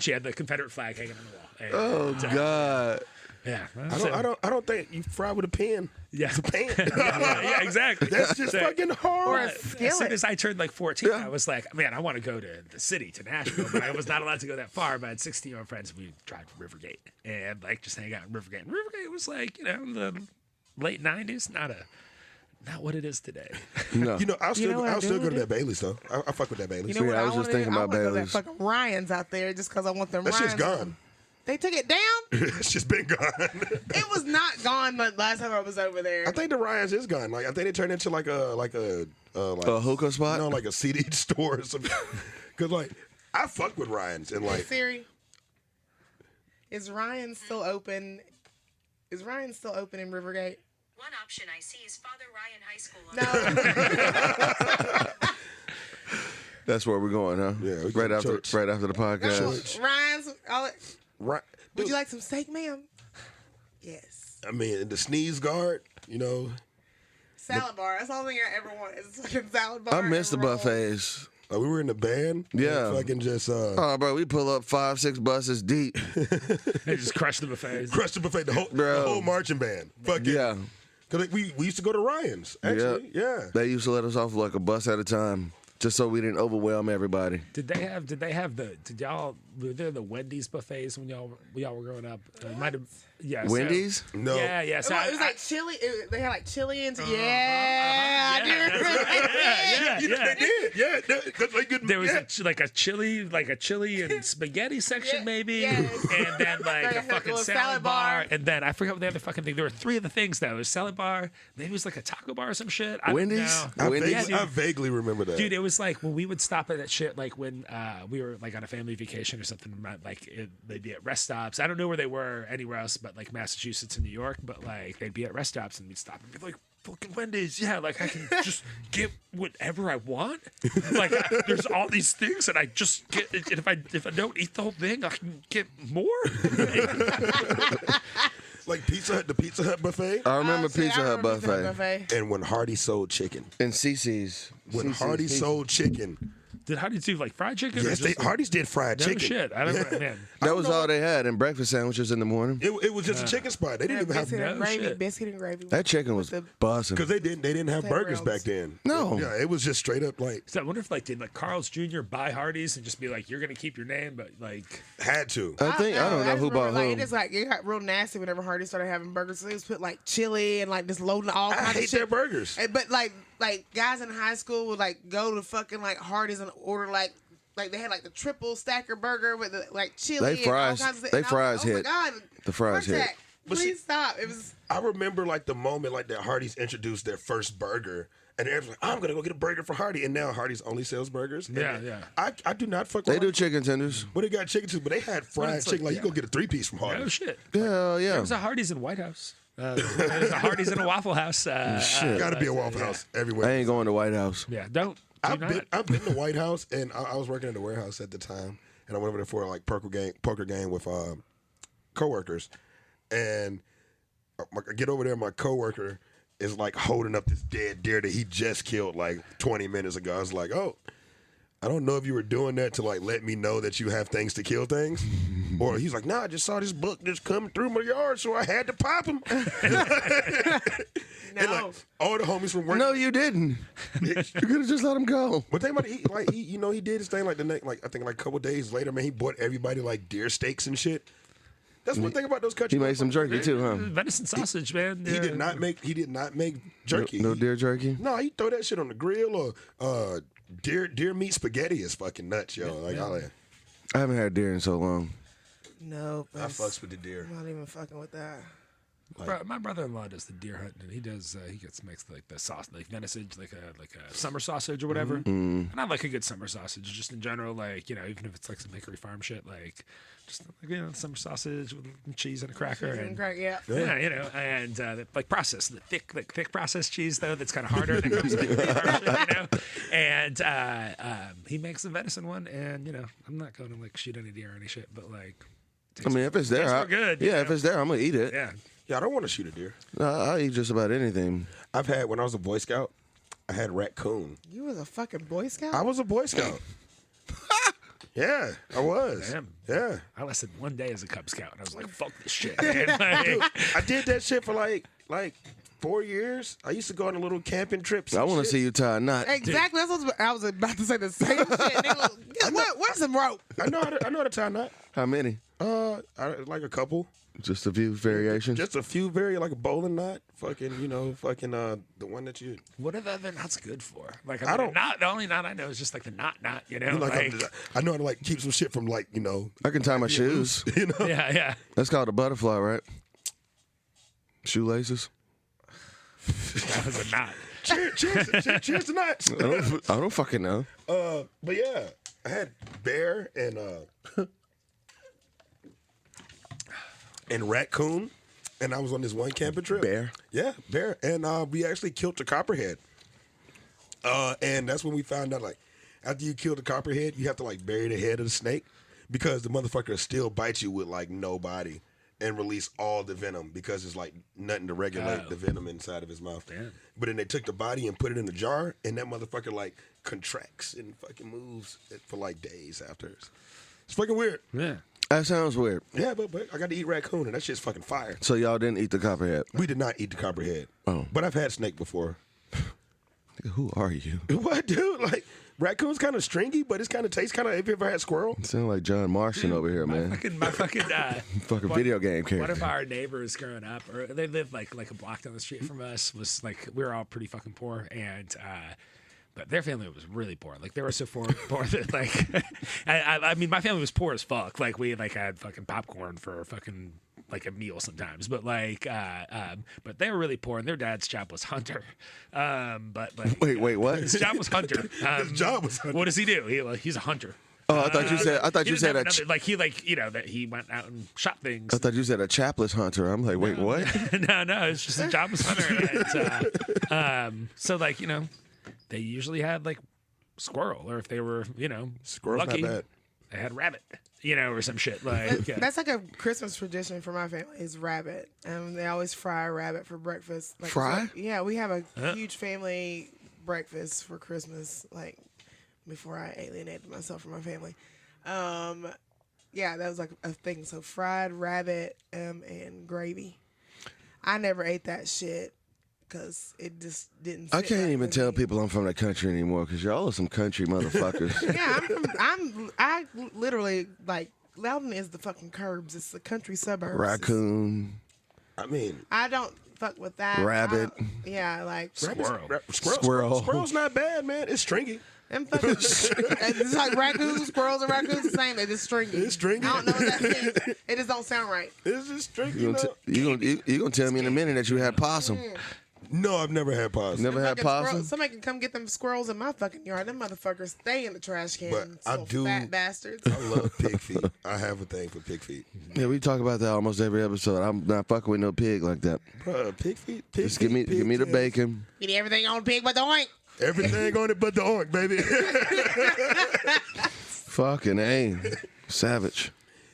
she had the Confederate flag hanging on the wall. And, Oh, God. Yeah, I don't think you fry with a pen. Yeah, It's a pen. yeah, exactly. That's just fucking hard. As soon as I turned like 14, I was like, man, I want to go to the city, to Nashville, but I was not allowed to go that far. But I had 16-year-old friends. We drive to Rivergate and like just hang out in Rivergate. And Rivergate was like, in the late 90s, not what it is today. No. You know, I'll still go to do? that Bailey's though. I fuck with that Bailey's. You know what I was wanna just thinking do? about I wanna go to Bailey's. that fucking Ryan's out there just because I want them that Ryan's. shit's gone. They took it down? It's just been gone. It was not gone the last time I was over there. I think the Ryan's is gone. Like I think it turned into like a A hookah spot? No, like a CD store or something. Because like I fuck with Ryan's and like Siri, is Ryan still open? Is Ryan still open in Rivergate? One option I see is Father Ryan High School. No. That's where we're going, huh? Yeah, we right go after church. right after the podcast. Ryan's. right. Would you like some steak, ma'am? Yes. I mean, the sneeze guard. You know, Salad bar. That's the only thing I ever want is a fucking salad bar. I miss the and rolls. buffets. we were in the band. Yeah. And fucking just Oh, bro, we pull up 5-6 buses deep. They just crushed the buffets. crushed the buffet. The whole marching band. Fucking Yeah. Because we used to go to Ryan's. Actually, yeah. They used to let us off like a bus at a time, just so we didn't overwhelm everybody. Did y'all were there the Wendy's buffets when y'all were growing up? Might have, yeah. Wendy's? No. Yeah. It So was like chili. They had like chili and Yeah, I do remember that. yeah. They did. Yeah. That's like good. There was yeah. a chili and spaghetti section Yeah, maybe, yes. and then like Like a a fucking little salad salad bar, bar. and then I forgot what the other fucking thing. There were 3 of the things though. It was salad bar, maybe it was like a taco bar or some shit. I don't Wendy's? know. Wendy's? I vaguely remember that. Dude, it was like when we would stop at that shit, like when we were like on a family vacation or something. Like they'd be at rest stops. I don't know where they were anywhere else, but like Massachusetts and New York. But like they'd be at rest stops and we'd stop and be like, "Fucking Wendy's, yeah! Like I can just get whatever I want. Like there's all these things, and I just get. And if I don't eat the whole thing, I can get more." Like the Pizza Hut buffet. I remember See, Pizza I Hut remember Pizza Hut buffet. buffet. And when Hardy sold chicken. And CC's. When Hardy sold chicken, Did Hardee's do like fried chicken? Yes, or just, Hardee's did fried no chicken. shit. I don't know, man. That was all they had, and breakfast sandwiches in the morning. It was just a chicken spot. They didn't even have biscuit and no gravy. shit. Biscuit and gravy. That chicken was buzzing. because they didn't have Potato burgers rounds. back then. No. Yeah, it was just straight up like So I wonder if like did like Carl's Jr. buy Hardee's and just be like, you're gonna keep your name, but like had to. I don't know just who remember, bought like, who. It just like it got real nasty whenever Hardee's started having burgers. So they was put like chili and like just loading all I kinds of hate shit. their burgers. But like guys in high school would like go to fucking like Hardee's and order like they had like the triple stacker burger with the, like chili They and all fries- kinds of shit. they And I was fries like, hit. Oh my god, The fries hit. Jack, But see- please stop. It was I remember like the moment like that Hardee's introduced their first burger. And everyone's like, I'm gonna go get a burger for Hardy, and now Hardee's only sells burgers. And Yeah. I do not fuck. They with do Hardee's. chicken tenders. Well, they got chicken too, but they had fried it's chicken. like, Like you go get a 3-piece from no Hardee's. shit. Yeah, There yeah. was a Hardee's in White House. There's a Hardee's in a Waffle House. Shit. Got to be a Waffle House everywhere. I ain't going to White House. Yeah, don't. Do I've not. been to White House, and I was working in the warehouse at the time, and I went over there for like poker game with coworkers, and I get over there, my coworker is like holding up this dead deer that he just killed like 20 minutes ago. I was like, oh, I don't know if you were doing that to like let me know that you have things to kill things, or he's like, nah, I just saw this book just coming through my yard, so I had to pop him. And like all the homies from work. No, you didn't. You could have just let him go. But think about it, he did his thing like the next, like I think like a couple days later, man, he bought everybody like deer steaks and shit. That's one thing about those country. He made some jerky too, huh? Venison sausage, man. He did not make jerky. No deer jerky. No, he throw that shit on the grill or deer meat spaghetti is fucking nuts, yo. Like I haven't had deer in so long. no. I fucks with the deer. I'm not even fucking with that. My brother-in-law does the deer hunting, and he makes like the sauce, like venison, like a summer sausage or whatever. And I like a good summer sausage, just in general, like even if it's like some Hickory Farm shit, like just like, summer sausage with cheese and a cracker, and Yeah. yeah, and like processed, the thick processed cheese though that's kind of harder that comes with Hickory Farm shit, and he makes the venison one, and I'm not going to like shoot any deer or any shit, but like. I mean, if it's there, tastes real good, if it's there, I'm gonna eat it. Yeah. Yeah, I don't want to shoot a deer. I'll eat just about anything. I've had when I was a Boy Scout, I had raccoon. You was a fucking Boy Scout? I was a Boy Scout. Yeah, I was. Damn. Yeah. I lasted one day as a Cub Scout, and I was like, "Fuck this shit." Man. Like, Dude, I did that shit for like 4 years. I used to go on a little camping trips. I want to see you tie a knot. Exactly. That's what I was about to say the same shit. Nigga, where's some rope? I know how to tie a knot. How many? Like a couple. Just a few variations. Just a few like a bowling knot. The one that you. what are the other knots good for? Like, I don't- Not the only knot I know is just like the knot. Like, I know how to like keep some shit from like I can tie my shoes. yeah. That's called a butterfly, right? Shoelaces. That was a knot. cheers to knots. I don't fucking know. But yeah, I had bear and raccoon, and I was on this one camping trip. Bear? Yeah, bear, and we actually killed the copperhead. And that's when we found out like after you kill the copperhead, you have to like bury the head of the snake because the motherfucker still bites you with like no body and release all the venom because it's like nothing to regulate the venom inside of his mouth. Damn. But then they took the body and put it in a jar, and that motherfucker like contracts and fucking moves for like days after. It's fucking weird. Yeah. That sounds weird. Yeah, but I got to eat raccoon, and that shit's fucking fire. So y'all didn't eat the copperhead. We did not eat the copperhead. Oh. But I've had snake before. Nigga, who are you? What, dude? Like, raccoon's kind of stringy, but it's kind of tastes kind of. Have you ever had squirrel? You sound like John Marston over here, man. My fucking Fucking video game One of character. our neighbors growing up, or they lived like a block down the street from us, was like we were all pretty fucking poor, and but their family was really poor. Like they were so poor that like I mean my family was poor as fuck. Like we like had fucking popcorn for fucking like a meal sometimes, but like but they were really poor, and their dad's job was hunter. But Wait, what? his job was hunter. His job was hunter. What does he do? He's a hunter. Oh, I thought you said. I thought He you didn't said have a. another- that he went out and shot things. I thought you said a chapless hunter. I'm like, wait, what? no, it's just a job as hunter. And, so like they usually had like squirrel, or if they were Squirrel's lucky, not bad. they had rabbit, or some shit like. That's like a Christmas tradition for my family is rabbit. They always fry rabbit for breakfast. Like, Fry? Yeah, we have a huge family breakfast for Christmas. Like before I alienated myself from my family. Yeah, that was like a thing. So fried rabbit and gravy. I never ate that shit because it just didn't. I sit can't right even with tell me. people I'm from the country anymore because y'all are some country motherfuckers. Yeah, I literally like Loudon is the fucking curbs. It's the country suburbs. Raccoon. I mean, I don't fuck with that. Rabbit. Yeah, like Squirrel. Squirrel's not bad, man. It's stringy. them fucking. It's like raccoons, squirrels, and raccoons the same. They're just stringy. It's stringy. I don't know what that means. It just don't sound right. It's just stringy. You gonna tell me in a minute that you had possum? No, I've never had possum. Never had Fucking possum. squirrels- Somebody can come get them squirrels in my fucking yard. Them motherfuckers stay in the trash can. But I little do- fat bastards. I love pig feet. I have a thing for pig feet. Yeah, we talk about that almost every episode. I'm not fucking with no pig like that. Bruh, pig feet. Just give me the bacon. Eat everything on pig but the oink. Everything on it but the oink, baby. Fucking A. Savage.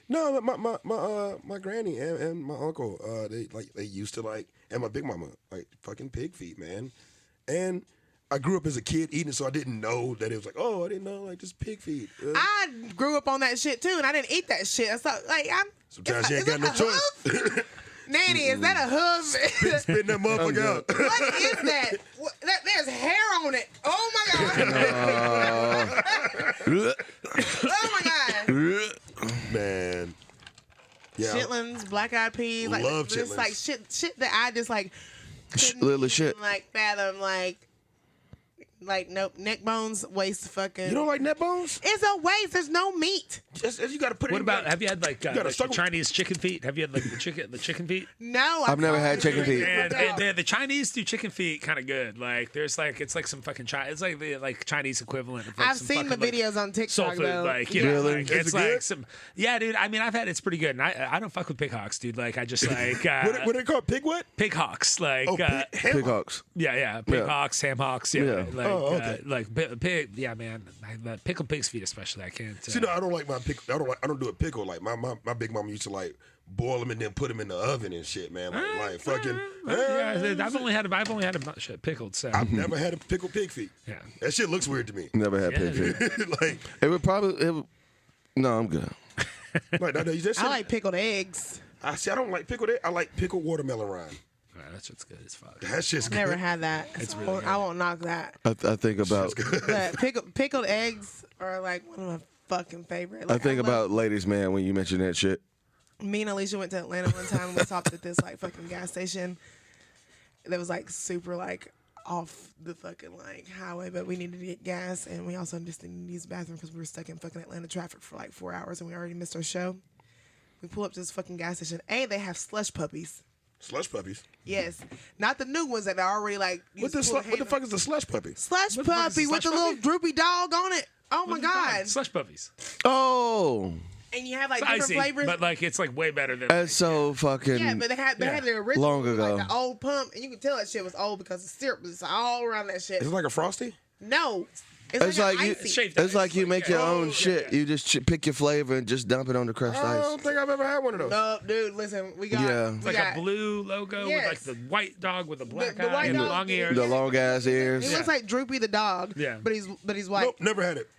No, my granny and my uncle, they used to like, and my big mama like fucking pig feet, man. And I grew up as a kid eating it, so I didn't know that it was like, oh, I didn't know like just pig feet. I grew up on that shit too, and I didn't eat that shit. So like Sometimes you ain't got no choice. Nanny, is that a hoof? Spitting that motherfucker out. What is that? There's hair on it. Oh my god. Oh my god. Man. Yeah. Chitlins, black eyed peas, like Love just chitlins. like shit that I just like couldn't Little even, shit. like fathom like nope, neck bones waste fucking. You don't like neck bones? It's a waste. There's no meat. You got to put it What in about? there. Have you had like gotta the struggle. Chinese chicken feet? Have you had like the chicken feet? No, I've never had chicken feet. And the Chinese do chicken feet kind of good. Like there's like it's like some fucking it's like the like Chinese equivalent. Of like I've some seen the fucking, like, videos on soul TikTok food, though. like you know, Really? like, Is it's it like good? some. Yeah, dude. I mean, I've had. It's pretty good. And I don't fuck with pig hawks, dude. Like I just like What they call pig what? pig hawks. Like Oh, Pig hawks. yeah, pig Yeah. hawks, ham hawks. Yeah, Yeah. like Oh, okay. like pig. Yeah, man. Pickled pig's feet especially. I can't. See, no, I don't like my pickle. I don't do a pickle. Like my big mama used to like boil them and then put them in the oven and shit, man. Like fucking. Yeah, I've only had them shit pickled. So I've never had a pickled pig feet. yeah. That shit looks weird to me. Never had Yeah, pig dude. feet. like, It would probably. No, I'm good. that shit, I like pickled eggs. I don't like pickled. I like pickled watermelon rind. That shit's good as fuck. That shit's good. Never had that. It's really good. I won't knock that. I think about. But pickled eggs are like one of my fucking favorite. I Like, think love- about ladies, man, when you mention that shit. Me and Alicia went to Atlanta one time and we stopped at this like fucking gas station that was like super like off the fucking like highway, but we needed to get gas and we also just needed to use the bathroom because we were stuck in fucking Atlanta traffic for like 4 hours and we already missed our show. We pull up to this fucking gas station. They have slush puppies. Slush puppies. Yes, not the new ones that are already like. What the fuck is the slush puppy? Slush What the fuck is puppy a with slush the little puppy? droopy dog on it. Oh my god! Slush puppies. Oh, And you have like It's different icy, flavors. but like it's like way better than. that's so fucking. Yeah, but they had Yeah. the original Long ago. like the old pump, and you could tell that shit was old because the syrup was all around that shit. Is it like a frosty? No, It's like you- icy. Shaped It's like you make your own yeah, shit. yeah. You just pick your flavor and just dump it on the crushed I ice. don't think I've ever had one of those. No, dude, listen, we got Yeah. we It's like got, a blue logo with like Yes. the white dog with the black the eye white and the dog, long ears. The long ass He ears. looks like Droopy the dog. Yeah. but he's white. Nope, never had it.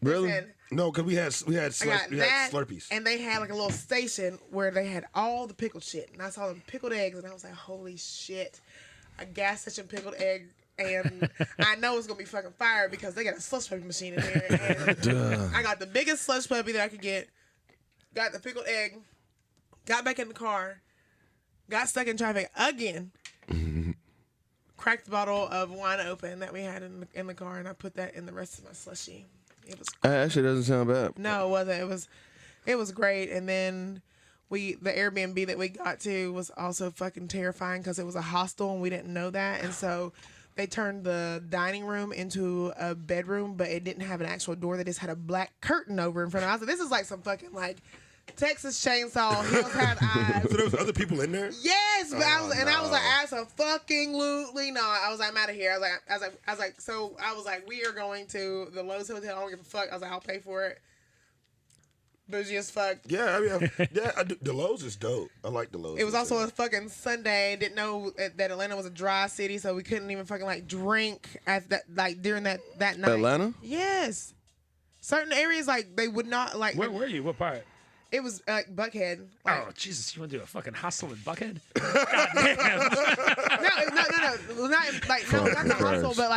Really? Listen, No, because we had I got that, Slurpees. and they had like a little station where they had all the pickled shit, and I saw them pickled eggs, and I was like, holy shit, a gas station pickled egg. And I know it's gonna be fucking fire because they got a slush puppy machine in there. And I got the biggest slush puppy that I could get. Got the pickled egg. Got back in the car. Got stuck in traffic again. Cracked the bottle of wine open that we had in the car, and I put that in the rest of my slushie. It was That shit doesn't sound bad. no, it wasn't. It was great. And then the Airbnb that we got to was also fucking terrifying because it was a hostel and we didn't know that. And so they turned the dining room into a bedroom, but it didn't have an actual door. They just had a black curtain over in front of it. I was like, this is like some fucking like Texas Chainsaw Hills Have Eyes. So there was other people in there? Yes, but I was no. like, absolutely no. I was like, I'm out of here. I was like, we are going to the Lowe's Hotel. I don't give a fuck. I was like, I'll pay for it. Bougie as fuck. Yeah, I mean, the Lowe's is dope. I like the Lowe's. It was also a fucking Sunday. Didn't know that Atlanta was a dry city, so we couldn't even fucking like drink at that like during that night. Atlanta? Yes. Certain areas, like, they would not, like... Where were you? What part? It was, Buckhead. Like, Oh, Jesus, you want to do a fucking hostel in Buckhead? God damn. no, not the hostel, but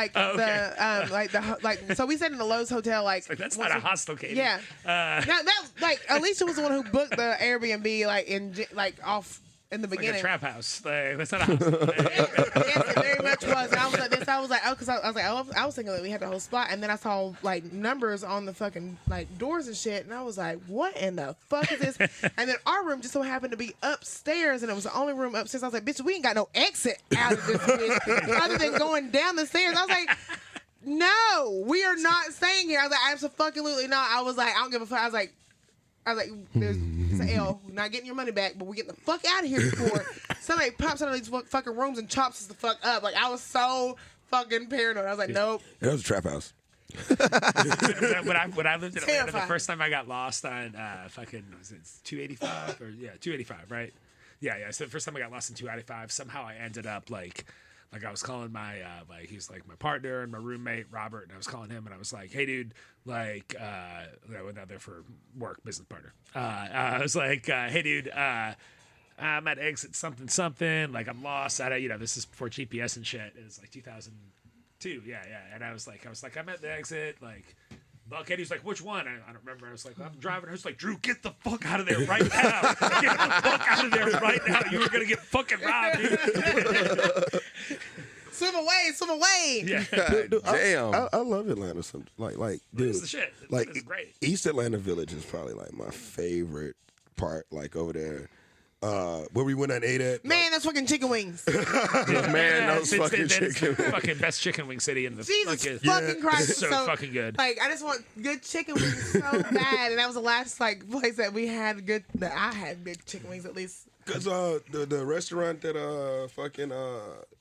like so we stayed in the Lowe's Hotel, like That's not a hostel, Katie. yeah. No, that like Alicia was the one who booked the Airbnb off in the Like beginning. a trap house. Like, that's not a hostel. Yes, it very much was. And I was like this. I was like, oh, because I was thinking that we had the whole spot, and then I saw like numbers on the fucking like doors and shit, and I was like, what in the fuck is this? And then our room just so happened to be upstairs, and it was the only room upstairs. I was like, bitch, we ain't got no exit out of this bitch other than going down the stairs. I was like, no, we are not staying here. I was like, absolutely not. I was like, I don't give a fuck. I was like, there's it's an L. We're not getting your money back, but we're getting the fuck out of here before somebody pops out of these fucking rooms and chops us the fuck up. Like, I was so fucking paranoid. I was like, nope. That was a trap house. when I lived in Atlanta, the Terrifying. first time I got lost on fucking, was it 285? Or, yeah, 285, right? Yeah. So the first time I got lost in 285, somehow I ended up like I was calling my he's like my partner and my roommate Robert, and I was calling him and I was like, hey dude, like I went out there for work, business partner. I was like, hey dude, I'm at exit something, like I'm lost. This is before GPS and shit. It was like 2002, yeah. And I was like, I'm at the exit, like. Buckhead, he's like, which one? I don't remember. I was like, I'm driving. I was like, Drew, get the fuck out of there right now. Get the fuck out of there right now. You were going to get fucking robbed, dude. Swim away. Yeah. Dude, Damn. I love Atlanta. Dude, It's the shit. It's great. East Atlanta Village is probably like my favorite part. Like over there, where we went and ate at. Man, that's fucking chicken wings. Man, those fucking It's chicken. fucking best chicken wing city in the Jesus fucking Christ. It's so fucking good. Like, I just want good chicken wings so bad. And that was the last, like, place that we had that I had good chicken wings, at least. Cause the restaurant that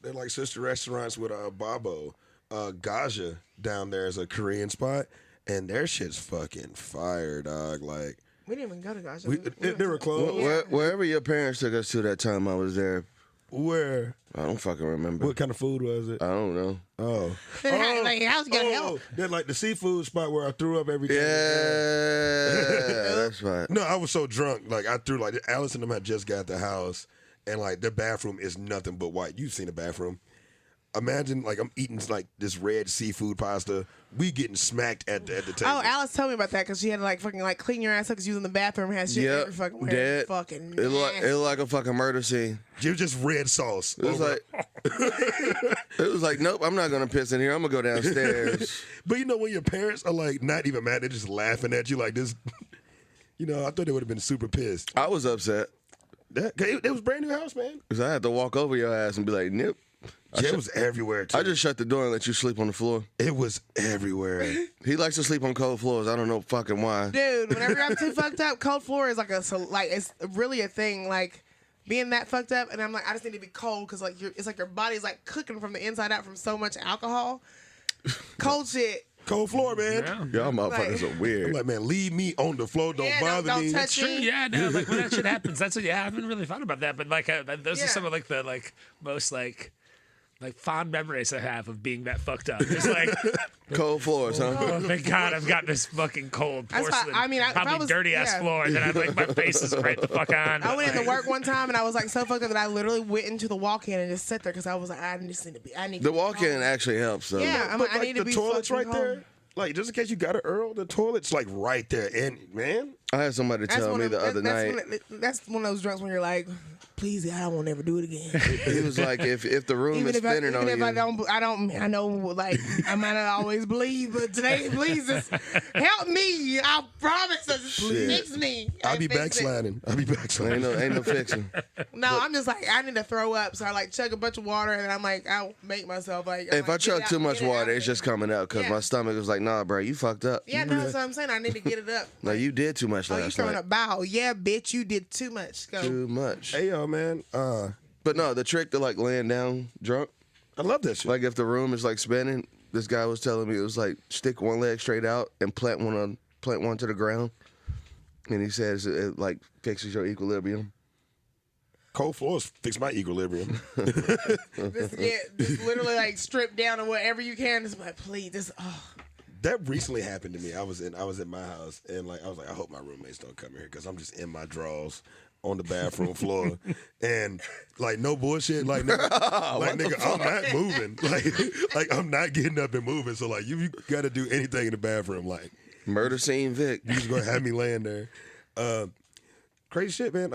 they're like sister restaurants with Babo, Gaja down there is a Korean spot, and their shit's fucking fire, dog. Like We didn't even go to Gosh. they were closed. Wherever your parents took us to that time I was there, Where? I don't fucking remember. What kind of food was it? I don't know. Oh, Like, how's it gonna help? Then like the seafood spot where I threw up every day. Yeah, that's right. No, I was so drunk. Like I threw like Alice and them had just got the house, and like their bathroom is nothing but white. You've seen the bathroom. Imagine like I'm eating like this red seafood pasta. We getting smacked at the table. Oh, Alice told me about that because she had to like fucking like clean your ass up because you was in the bathroom, had shit Yep, every fucking where. dead. Fucking It looked nasty. like a fucking murder scene. It was just red sauce. It was like, nope, I'm not gonna piss in here. I'm gonna go downstairs. But you know when your parents are like not even mad, they're just laughing at you like this. You know, I thought they would have been super pissed. I was upset It was a brand new house, man. because I had to walk over your ass and be like, nope. Yeah, it was everywhere. Too. I just shut the door and let you sleep on the floor. It was everywhere. He likes to sleep on cold floors. I don't know fucking why. Dude, whenever I'm too fucked up, cold floor is like it's really a thing. Like being that fucked up, and I'm like, I just need to be cold because like it's like your body's like cooking from the inside out from so much alcohol. Cold shit. Cold floor, man. Yeah. Y'all motherfuckers are I'm weird. like, man, leave me on the floor. Don't Yeah, bother don't me. touch It's true, me. yeah, no, like when that shit happens, I haven't really thought about that, but like those Yeah. are some of like the most like fond memories I have of being that fucked up. It's like, Cold floors, huh? oh thank God I've got this fucking cold That's why- porcelain, I mean, if I probably was- dirty ass yeah. floor, and then my face is right the fuck on. I went into work one time and I was like so fucked up that I literally went into the walk-in and just sat there because I was like, I need The to be walk-in cold. actually helps, though. Yeah, I'm But like, I like need to the be toilet's fucking right there. cold. Like just in case you got it, Earl, the toilet's like right there. And man, I had somebody tell one me of- the other night. That's one of those drunks when you're like, please, I won't ever do it again. He was like, if the room Even is if I spinning on you, I know, like, I might not always believe, but today, please just help me. I promise, just Shit. fix me. I'll be Fix it. backsliding. I'll be backsliding. ain't no fixing. No, I'm just like, I need to throw up. So I like chug a bunch of water and then I'm like, I'll make myself like. I'm If I like, chug get too out- much get it water, out it's there. just coming out because Yeah. my stomach was like, nah, bro, you fucked up. Yeah, no, that's what I'm saying. I need to get it up. No, you did too much Oh, you last throwing night. a bow? Yeah, bitch, you did too much. Go. Too much. Hey, yo, man. But no, the trick to like laying down drunk, I love that shit. like if the room is like spinning, this guy was telling me it was like stick one leg straight out and plant one to the ground, and he says it like fixes your equilibrium. Cold floors fix my equilibrium. Just literally like strip down or whatever you can. Just like, please, that recently happened to me. I was in my house and like I was like, I hope my roommates don't come here because I'm just in my drawers on the bathroom floor and like no bullshit, like nigga, I'm not moving, like I'm not getting up and moving. So like you got to do anything in the bathroom, like Murder scene, Vic. you just gonna have me laying there. Crazy shit, man.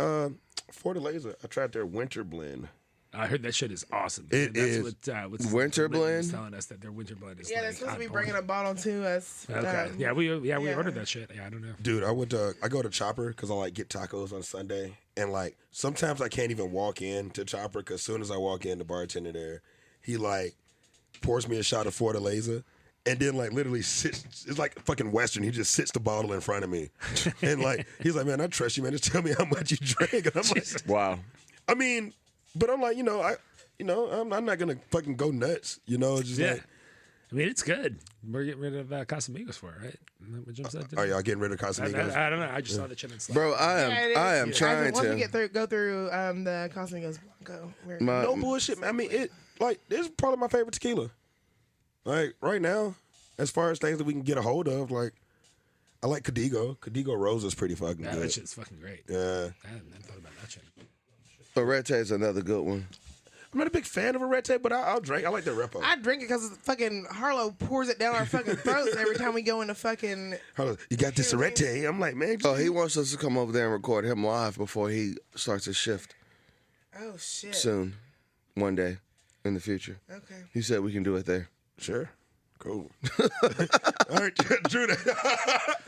Fortaleza, I tried their winter blend. I heard that shit is awesome. It is. What's Winter Whitney was blend? telling us that their winter blend is Yeah, like they're supposed to be hot bringing a bottle to us. Okay. Yeah, we yeah. ordered that shit. Yeah, I don't know. Dude, I go to Chopper because I like get tacos on Sunday, and like sometimes I can't even walk in to Chopper because as soon as I walk in, the bartender there, he like pours me a shot of Fortaleza, and then like literally sits. It's like fucking Western. He just sits the bottle in front of me, and like he's like, "Man, I trust you, man. Just tell me how much you drink." And I'm like, Wow. I mean, but I'm like, I'm not gonna fucking go nuts, It's just Yeah. like, I mean, it's good. We're getting rid of Casamigos for it, right? Isn't that what Jim said? are y'all getting rid of Casamigos? I don't know. I just saw the chin and slap. Bro, I am trying Once we to. go through the Casamigos Blanco. No bullshit, man. I mean, this is probably my favorite tequila. Like right now, as far as things that we can get a hold of, like I like Cadigo. Cadigo Rose is pretty fucking Yeah, good. that shit's fucking great. Yeah, I hadn't thought about that shit. Arete is another good one. I'm not a big fan of a red tape, but I'll drink. I like the Repo. I drink it because fucking Harlow pours it down our fucking throats every time we go into fucking. Hold on. You got this Arete? I'm like, man. Oh, he wants us to come over there and record him live before he starts his shift Oh shit. soon, one day in the future. Okay. He said we can do it there. Sure. Cool. All right, Drew.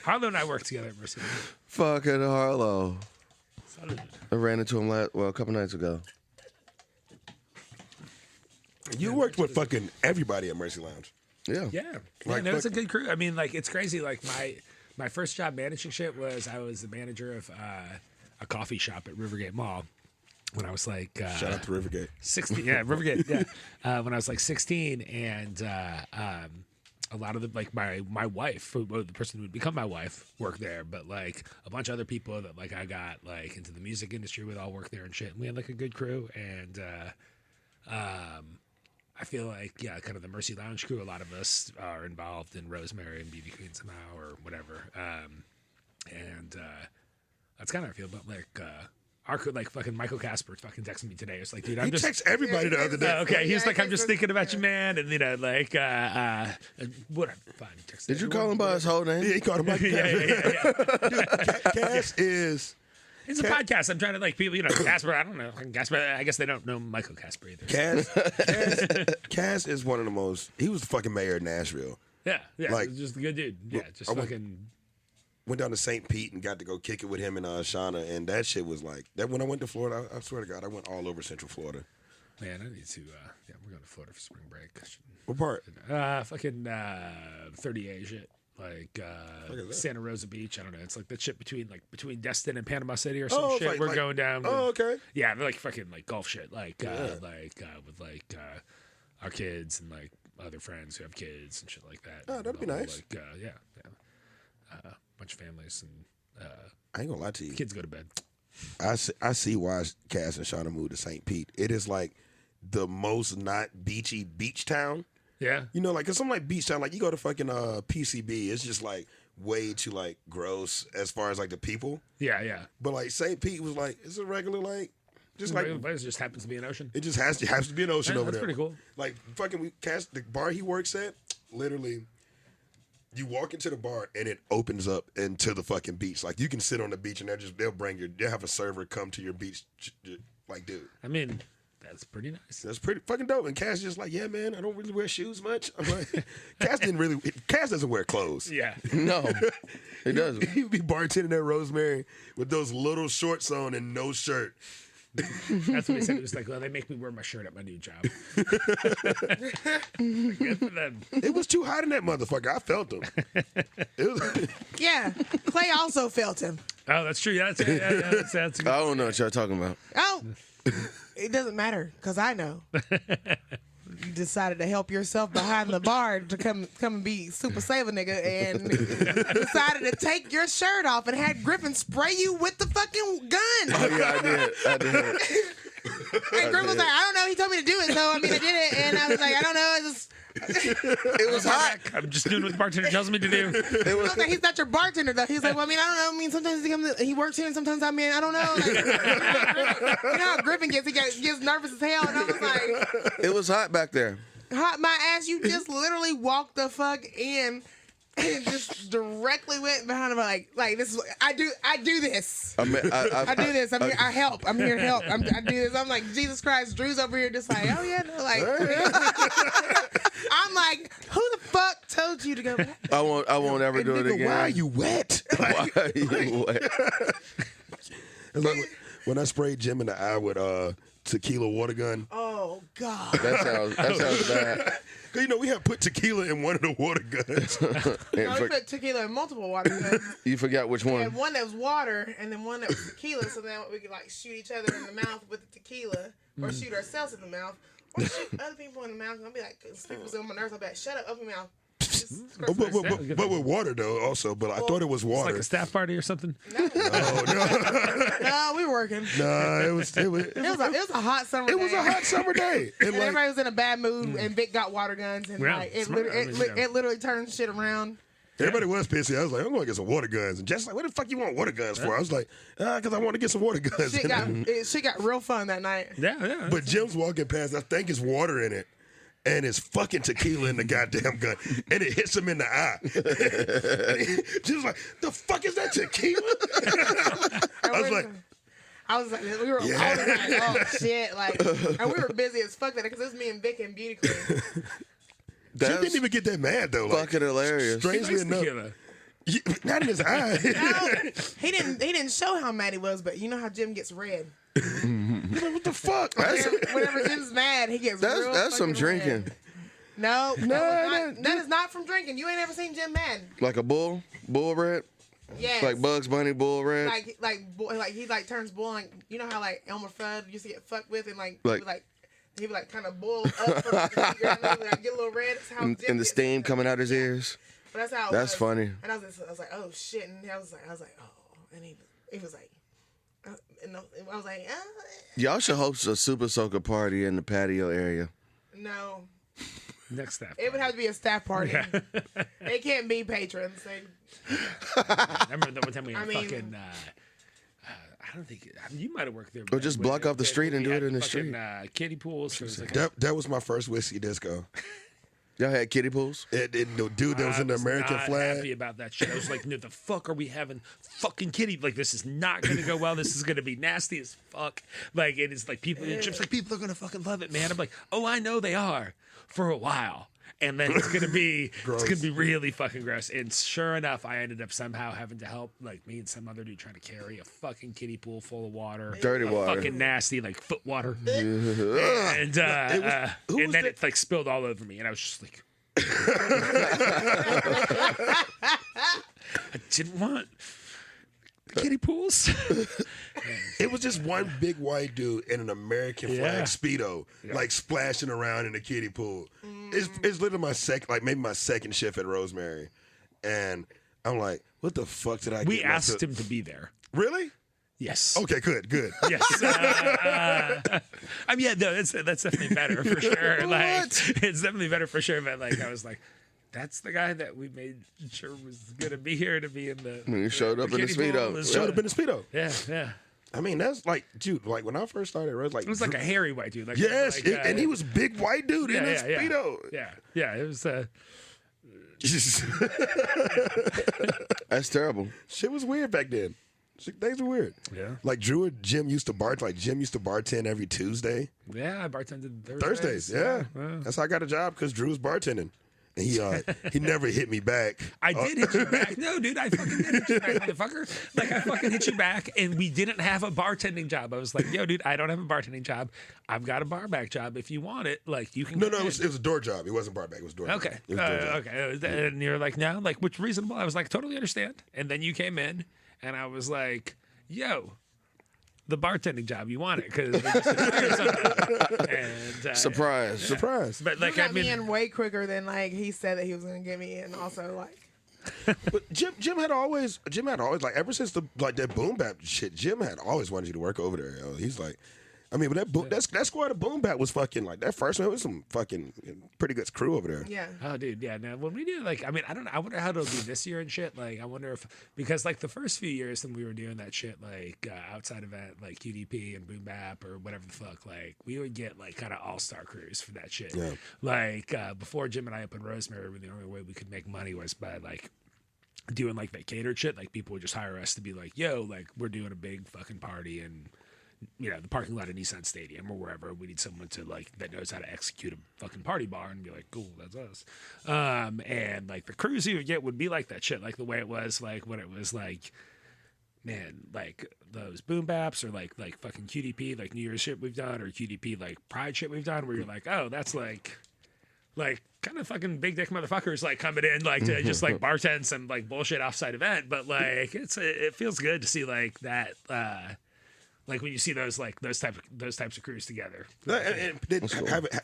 Harlow and I worked together at Mercy. Fucking Harlow. I ran into him a couple nights ago. You worked with fucking everybody at Mercy Lounge. Yeah. Yeah, Like, no, it's a fuck- good crew. I mean, like it's crazy. Like my first job managing shit was I was the manager of a coffee shop at Rivergate Mall when I was like Shout out to Rivergate. 16. Yeah, Rivergate. Yeah, when I was like 16, and a lot of the like my wife, the person who would become my wife, worked there. But like a bunch of other people that like I got like into the music industry would all work there and shit. And we had like a good crew, and I feel like, yeah, kind of the Mercy Lounge crew, a lot of us are involved in Rosemary Beauty Queen somehow or whatever. And that's kind of how I feel about like our crew, like fucking Michael Casper fucking texted me today. It's like, dude, I'm He just. texts everybody the other day. Okay, he's Yeah, like, I I'm just guess thinking about you, man. And, like, whatever. Fine. He texted Did you call him by his whole name? Yeah, he called him Mike. yeah. Cass is It's a podcast. I'm trying to, like, people, Casper, I don't know. Casper, I guess they don't know Michael Casper either. Cass is one of the most. He was the fucking mayor of Nashville. Yeah, Like- just a good dude. Yeah, just I went- fucking. Went down to St. Pete and got to go kick it with him and Shauna, and that shit was like that. When I went to Florida, I swear to God, I went all over Central Florida. Man, I need to. Yeah, we're going to Florida for spring break. What part? Fucking 30A shit. Like that? Santa Rosa Beach. I don't know. It's like that shit between Destin and Panama City or some Oh, shit. like- We're like- going down. Oh, okay. Yeah, they're like fucking like golf shit. Like Yeah. with like our kids and like other friends who have kids and shit like that. Oh, that'd be And the whole, nice. Like bunch of families and I ain't gonna lie to you. kids go to bed. I see why Cass and Shauna moved to St. Pete. It is like the most not beachy beach town. Yeah. Like, cause some like beach town, like you go to fucking PCB, it's just like way too like gross as far as like the people. Yeah. But like St. Pete was like, it's a regular like, just like It just happens to be an ocean. it just has to be an ocean Yeah, over that's there. pretty cool. Like fucking Cass, the bar he works at, literally. You walk into the bar and it opens up into the fucking beach. Like you can sit on the beach and they'll have a server come to your beach. Like, dude, I mean, that's pretty nice. that's pretty fucking dope. And Cass just like, yeah, man, I don't really wear shoes much. I'm like, Cass doesn't wear clothes. Yeah. No, he doesn't. He would be bartending at Rosemary with those little shorts on and no shirt. That's what he said. He was like, well, they make me wear my shirt at my new job. Good for them. It was too hot in that motherfucker. I felt him. It was, Yeah. Clay also felt him. Oh, that's true. Yeah, that's a I good. don't know what y'all talking about. Oh, it doesn't matter because I know. You decided to help yourself behind the bar to come and be super saver nigga and decided to take your shirt off and had Griffin spray you with the fucking gun. Oh, yeah, I did. And Griffin was like, I don't know. He told me to do it, so I mean, I did it. And I was like, I don't know. It was hot. I'm just doing what the bartender tells me to do. I was like, he's not your bartender though. He's like, well, I mean, I don't know. I mean, sometimes he works here, and sometimes I don't know. Like, you know how Griffin gets? He gets nervous as hell, and I was like, It was hot back there. hot my ass. You just literally walked the fuck in. And just directly went behind him like this is what I do. I do this. I do this. I'm here. I help. I'm here to help. I do this. I'm like, Jesus Christ. Drew's over here just like, oh yeah, no, like. I'm like, who the fuck told you to go back? I won't ever do it Nigga, again. why are you wet? Why are you wet? It's like when I sprayed Jim in the eye with tequila water gun. Oh God. That sounds bad. You know, we had put tequila in one of the water guns. No, we put tequila in multiple water guns. You forgot which We one. had one that was water and then one that was tequila, so then we could like shoot each other in the mouth with the tequila, or shoot ourselves in the mouth, or shoot other people in the mouth. And I'll be like, people's on my nerves. I'll be like, shut up, open your mouth. but with water though, also. But I thought it was It's water. like a staff party or something. No, we were working. Nah, it was It was a hot summer day. it was a hot summer day. And And like, everybody was in a bad mood, and Vic got water guns, and Yeah, like, it smart. literally turned shit around. everybody was pissy. I was like, I'm going to get some water guns. And Jess like, what the fuck you want water guns for? I was like, because I want to get some water guns. Shit got real fun that night. Yeah. But Jim's walking past, I think it's water in it. And it's fucking tequila in the goddamn gun. And it hits him in the eye. Jim's like, the fuck is that tequila? I was like, we were all like, oh shit, like, and we were busy as fuck that because it was me and Vic and Beauty Queen. Jim didn't even get that mad though. Like, fucking hilarious. strangely enough, Tequila. not in his eye. No, he didn't show how mad he was, but you know how Jim gets red. He's like, what the fuck? Whenever Jim's mad, he gets real That's some fucking drinking. red. No, that is not from drinking. You ain't ever seen Jim mad. Like a bull red? Yes. Like Bugs Bunny bull red? Like he like turns bull, like you know how like Elmer Fudd used to get fucked with, and Like- he would like kind of boil up from the finger and like, get a little red. That's how and Jim the gets steam mad. coming out his ears. But that's how. That's funny. And I was like, oh shit, and I was like, oh, and he was like, and I was like, Y'all should host a Super Soaker party in the patio area. no. Next staff. It would have to be a staff party. It can't be patrons. I remember that one time we had I mean- fucking. I don't think you might have worked there. Or just Ben, block off the street and we do had it in the fucking, street. Kiddie pools. So it was like That was my first whiskey disco. Y'all had kiddie pools? The dude that was in the American not flag. happy about that shit. I was like, no, the fuck are we having fucking kiddie? Like, this is not going to go well. This is going to be nasty as fuck. Like, it is like people, Chip's like, people are going to fucking love it, man. I'm like, oh, I know they are for a while. And then it's gonna be really fucking gross. And sure enough, I ended up somehow having to help like me and some other dude trying to carry a fucking kiddie pool full of water, Dirty water. fucking nasty like foot water, and then it like spilled all over me, and I was just like, I didn't want kiddie pools. It was just one big white dude in an American flag Speedo, like splashing around in the kiddie pool. It's literally my maybe my second shift at Rosemary. And I'm like, what the fuck did I get? We asked him to be there. Really? Yes. Okay, good. Yes. I mean, yeah, no, that's definitely better for sure. Like, it's definitely better for sure. But like, I was like, that's the guy that we made sure was gonna be here to be in the. When he showed up in the kiddie pool. Speedo. Showed up in the Speedo. Yeah. I mean, that's like, dude, like when I first started, It was like a hairy white dude. Like, yes, like, and he was a big white dude in his Speedo. Yeah. It was. That's terrible. Shit was weird back then. Things were weird. Yeah. Like Drew and Jim used to bartend every Tuesday. Yeah, I bartended Thursdays, yeah. That's how I got a job because Drew was bartending. And he never hit me back. I did hit you back. No, dude, I fucking did hit you back, motherfucker. Like, I fucking hit you back, and we didn't have a bartending job. I was like, yo, dude, I don't have a bartending job. I've got a bar back job. If you want it, like, you can No, come it was a door job. It wasn't bar back. It was door job. Okay. It was door job. Okay. And you're like, no, like, which reasonable? I was like, totally understand. And then you came in, and I was like, yo, the bartending job, you want it because Surprise. But like, He got I mean, me in way quicker than like he said that he was gonna get me in. Also, like, But Jim had always like ever since that boom bap shit. Jim had always wanted you to work over there. Yo. He's like, I mean, but that squad of Boom Bap was fucking like that first one. It was some fucking pretty good crew over there. Yeah. Oh, dude, yeah. Now, when we do like, I mean, I don't know. I wonder how it'll be this year and shit. Like, I wonder if because like the first few years when we were doing that shit, like outside event, like QDP and Boom Bap or whatever the fuck, like we would get like kind of all-star crews for that shit. Yeah. Like before Jim and I opened Rosemary, the only way we could make money was by like doing like that catered shit. Like people would just hire us to be like, yo, like we're doing a big fucking party and. The parking lot of Nissan Stadium or wherever. We need someone to like that knows how to execute a fucking party bar and be like, cool, that's us. And like the crews you would get would be like that shit, like the way it was like when it was like, man, like those Boom Baps or like fucking QDP, like New Year's shit we've done or QDP like Pride shit we've done, where you're like, oh, that's like kind of fucking big dick motherfuckers like coming in like to just like bartend some like bullshit offsite event, but like it feels good to see like that. Like when you see those types of crews together.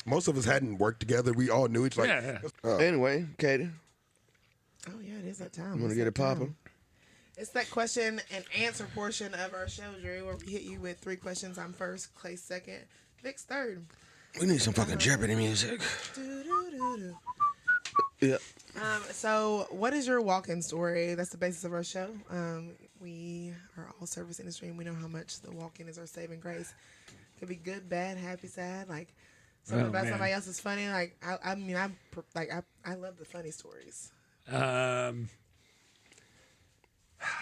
Most of us hadn't worked together. We all knew each other. Yeah. Anyway, Katie, Oh yeah, it is that time. you want to It's get that it popping? time. It's that question and answer portion of our show, Drew, where we hit you with 3 questions. I'm first, Clay second, Vic's third. We need some fucking Jeopardy music. Doo-doo-doo-doo. Yeah. So, what is your walk-in story? That's the basis of our show. We are all service industry, and we know how much the walk-in is our saving grace. Could be good, bad, happy, sad. Like something Oh, about man. somebody else is funny. Like I love the funny stories.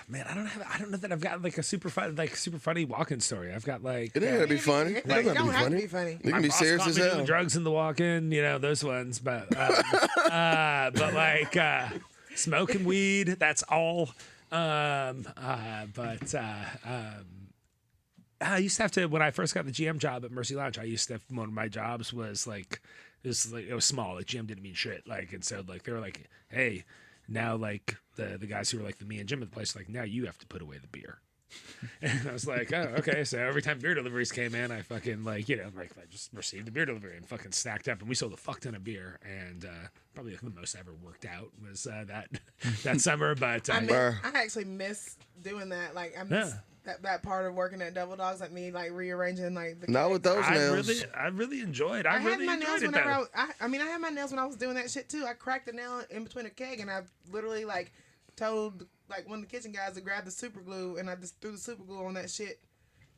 Man, I don't know that I've got like a super funny walk-in story. I've got like It ain't gotta be funny. It Like, don't have to funny. be funny. You can my be boss serious caught as me doing hell. drugs in the walk-in, those ones. But like smoking weed, that's all. I used to have to when I first got the GM job at Mercy Lounge. I used to have, one of my jobs was like it was small. Like GM didn't mean shit. Like and so like they were like, hey, now like the guys who were like the me and Jim at the place like now you have to put away the beer. And I was like, oh, okay. So every time beer deliveries came in, I fucking like I just received the beer delivery and fucking stacked up, and we sold a fuck ton of beer, and probably like, the most I ever worked out was that summer. But I actually miss doing that. Like I miss that part of working at Double Dogs, like me like rearranging like the Not with those nails. I really enjoyed. I I had really my nails enjoyed it. whenever Though. I had my nails when I was doing that shit too. I cracked a nail in between a keg, and I literally like told like one of the kitchen guys to grab the super glue, and I just threw the super glue on that shit,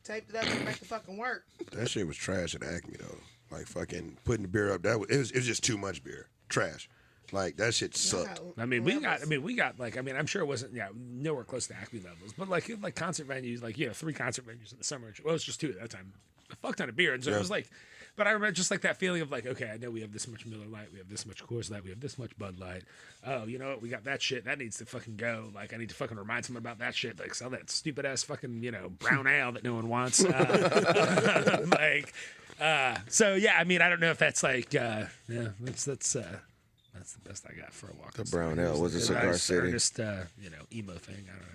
taped it up, and make the fucking work. That shit was trash at Acme though. Like fucking putting the beer up. It was just too much beer. Trash. Like that shit sucked. Yeah, we got like I'm sure it wasn't nowhere close to Acme levels, but like concert venues, like 3 concert venues in the summer. Well, it was just 2 at that time. A fuck ton of beer, and so it was like. But I remember just like that feeling of like, okay, I know we have this much Miller Lite, we have this much Coors Light, we have this much Bud Light. Oh, you know what? We got that shit. That needs to fucking go. Like, I need to fucking remind someone about that shit. Like, sell that stupid ass fucking brown ale that no one wants. So yeah, I mean, I don't know if that's like, that's the best I got for a walk. The brown ale was a Cigar City. Just emo thing. I don't know.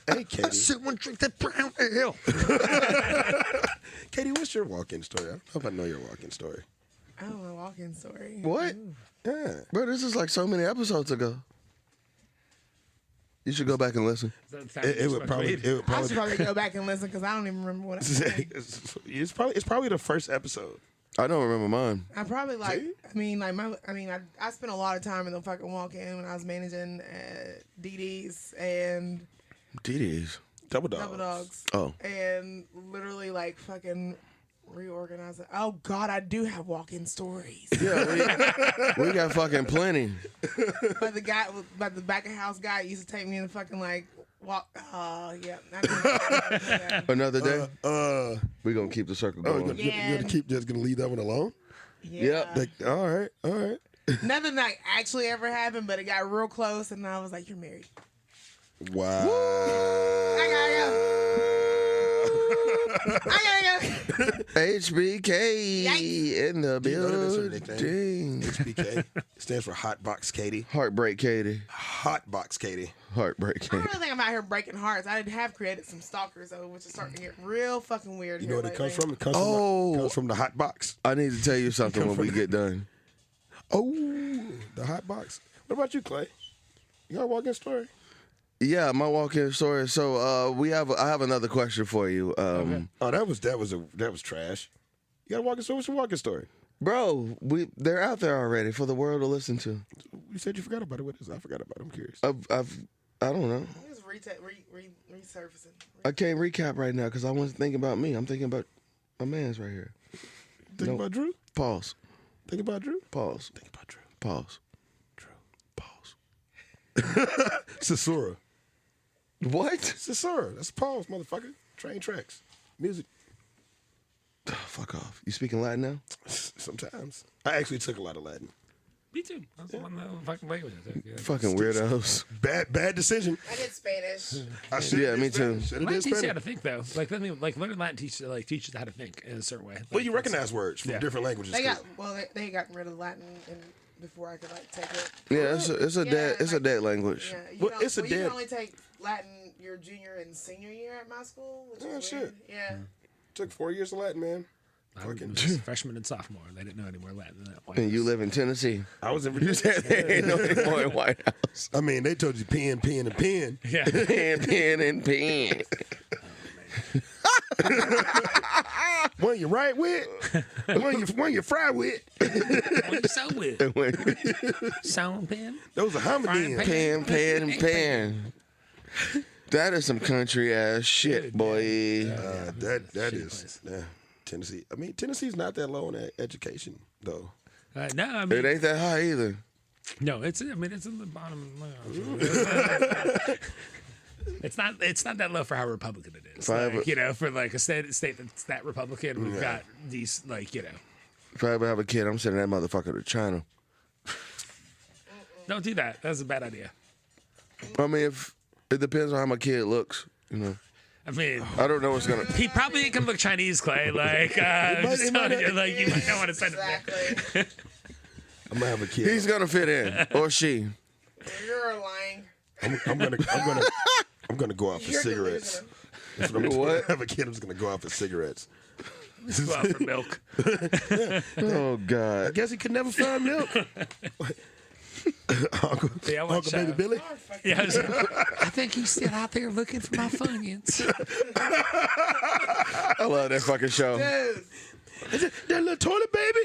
Hey, Katie. Someone drink that brown ale. Katie, what's your walk-in story? I don't know if I know your walk-in story. Oh, my walk-in story. What? Yeah. Bro, this is like so many episodes ago. You should go back and listen. It would probably. I should probably go back and listen because I don't even remember what I said. It's probably the first episode. I don't remember mine. I probably I spent a lot of time in the fucking walk-in when I was managing at DD's and DD's. Double Dogs. Oh. And literally like fucking reorganizing. Oh God, I do have walk-in stories. Yeah, we got fucking plenty. But the back of house guy used to take me in the fucking like walk. Yeah. Another day. We gonna keep the circle going. You're gonna leave that one alone? Yeah. Yep. All right. Nothing like actually ever happened, but it got real close, and I was like, "You're married." Wow. I gotta go. HBK in the Do you know that that's her building. nickname? HBK stands for Hot Box Katie. Heartbreak Katie. Hot Box Katie. Heartbreak I Katie. don't really think I'm out here breaking hearts. I have created some stalkers though, which is starting to get real fucking weird. You know here what it comes lately. from? It comes comes from the hot box. I need to tell you something when we get done. Oh, the hot box. What about you, Clay? You got a walk-in story? Yeah, my walk-in story. So I have another question for you. Oh, that was trash. You got a walking story? What's your walking story? Bro, they're out there already for the world to listen to. You said you forgot about it. What is it? I forgot about it. I'm curious. I don't know. Just resurfacing. I can't recap right now because I wasn't thinking about me. I'm thinking about my man's right here. Think about Drew? Pause. Think about Drew? Pause. Think about Drew. Pause. Drew. Pause. Sasura. What? Sasura. That's pause, motherfucker. Train tracks. Music. Fuck off. You speaking Latin now? Sometimes. I actually took a lot of Latin. Me too. That's one of the fucking languages. Yeah. Fucking weirdos. Bad decision. I did Spanish. Yeah, me too. Should have Latin did teaches you how Spanish. to think, though. Like, learning Latin teaches you how to think in a certain way. Well, you recognize words from Yeah. different languages. They too. they gotten rid of Latin before I could take it. Yeah, it's a dead language. Yeah, Well, it's a you dead- can only take Latin your junior and senior year at my school. Which Oh, is shit. weird. Yeah. Took 4 years of Latin, man. I was freshman and sophomore. They didn't know any more Latin than that point. And you live in Tennessee. I was in You Virginia. said there ain't no more in White House. I mean, they told you pen, and pen. Yeah. Pen and pen. One you write with, one you fry with. What you sew with? Sewing pen? Those are homonyms. Frying Pen and pen. That is some country ass shit, boy. That Shit is Tennessee. I mean, Tennessee's not that low in education, though. No, I mean, It ain't that high either. no. It's in the bottom. It's not that low for how Republican it is. Like, for like a state that's that Republican, we've got these If I ever have a kid, I'm sending that motherfucker to China. Don't do that. That's a bad idea. I mean, if it depends on how my kid looks, you know. I mean, I don't know what's gonna. he probably ain't gonna look Chinese, Clay. Like, I'm just telling you, like, you might not want to send him there. Exactly. I'm gonna have a kid. He's gonna fit in, or she. You're lying. I'm gonna go out for You're cigarettes. delusional. That's what I'm What? When I have a kid, I'm just gonna go out for cigarettes. Go out for milk. Oh I God. guess he could never find milk. Uncle, Yeah, I watch, Uncle Baby Billy. Yeah, I think he's still out there looking for my Funyuns. I love that fucking show. Dude. Is it that little toilet baby?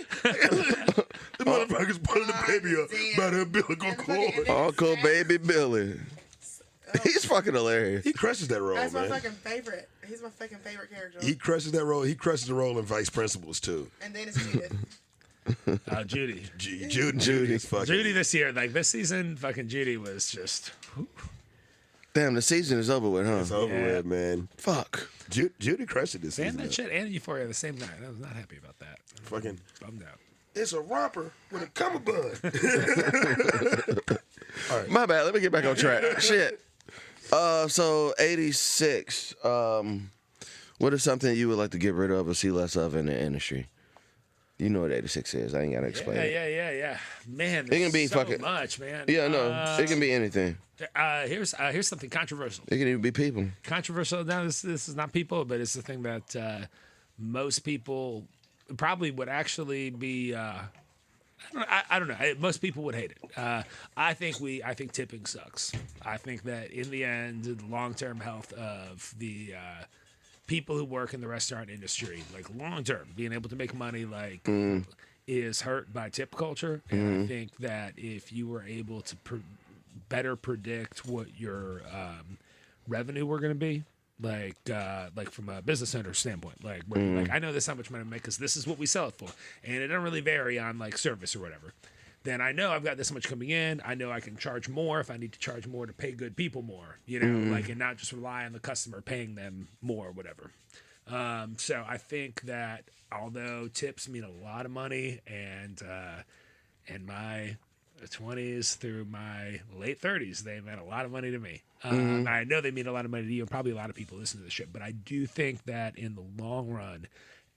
The motherfucker's pulling the baby up by the umbilical cord. Uncle Baby Billy. He's fucking hilarious. He crushes that role, That's my man. fucking favorite. He's my fucking favorite character. He crushes that role. He crushes the role in Vice Principals too. And then it's cheated. Judy. Judy is fucking. Judy this year, like this season, fucking Judy was just. Damn, the season is over with, huh? It's over Yeah. with, man. Fuck. Judy crushed it this And season. that though. shit and Euphoria the same night. I was not happy about that. Fucking. Bummed out. It's a romper with a cummerbund. My bad. Let me get back on track. Shit. So 86. What is something you would like to get rid of or see less of in the industry? You know what 86 is. I ain't gotta explain it. Yeah. Man, It can there's be so fucking- much, man. Yeah, no. It can be anything. Here's something controversial. It can even be people. Controversial. Now, this is not people, but it's the thing that most people probably would actually be. I don't know. Most people would hate it. I think tipping sucks. I think that in the end, the long-term health of the people who work in the restaurant industry, like long-term, being able to make money, like is hurt by tip culture. And I think that if you were able to better predict what your revenue were going to be, like from a business owner standpoint, like I know this is how much money I make because this is what we sell it for, and it doesn't really vary on like service or whatever. Then I know I've got this much coming in. I know I can charge more if I need to charge more to pay good people more, like, and not just rely on the customer paying them more or whatever. So I think that although tips mean a lot of money, and in my 20s through my late 30s, they meant a lot of money to me. I know they mean a lot of money to you, and probably a lot of people listen to this shit, but I do think that in the long run,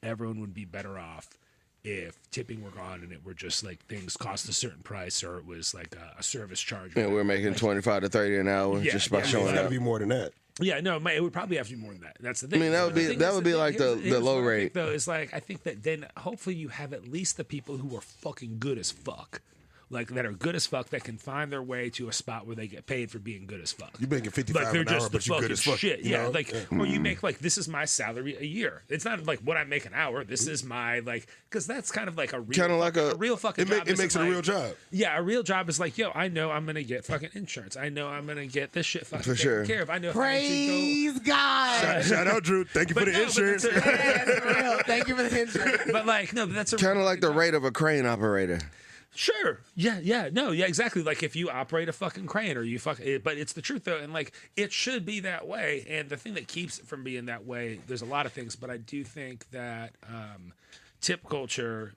everyone would be better off if tipping were gone and it were just like things cost a certain price, or it was like a service charge. Yeah, we're making 25 to 30 an hour Yeah, just by yeah. It's showing got to up. be more than that. Yeah, no, it would probably have to be more than that. That's the thing. I mean, that would be- The thing that is- would be like the here's low what I rate. think, though, is like I think that then hopefully you have at least the people who are fucking good as fuck, like that are good as fuck that can find their way to a spot where they get paid for being good as fuck. You making $55 like they're an hour, just but the you fucking good as fuck. shit. You Yeah, know? like or you make like this is my salary a year. It's not like what I make an hour. This is my like because that's kind of like a real Kinda like a a- real fucking job. It makes it a real job. Yeah, a real job is like, yo, I know I'm gonna get fucking insurance. I know I'm gonna get this shit fucking For taken sure. care of. I know if I need to Praise God. Shout out, Drew. Thank you for But the no, but insurance. that's a- Yeah, that's for real. Thank you for the insurance. But like, no, but that's a Kind of like the rate of a crane operator. Sure. Yeah. No. Yeah. Exactly. Like if you operate a fucking crane or you but it's the truth though, and like it should be that way. And the thing that keeps it from being that way, there's a lot of things, but I do think that tip culture,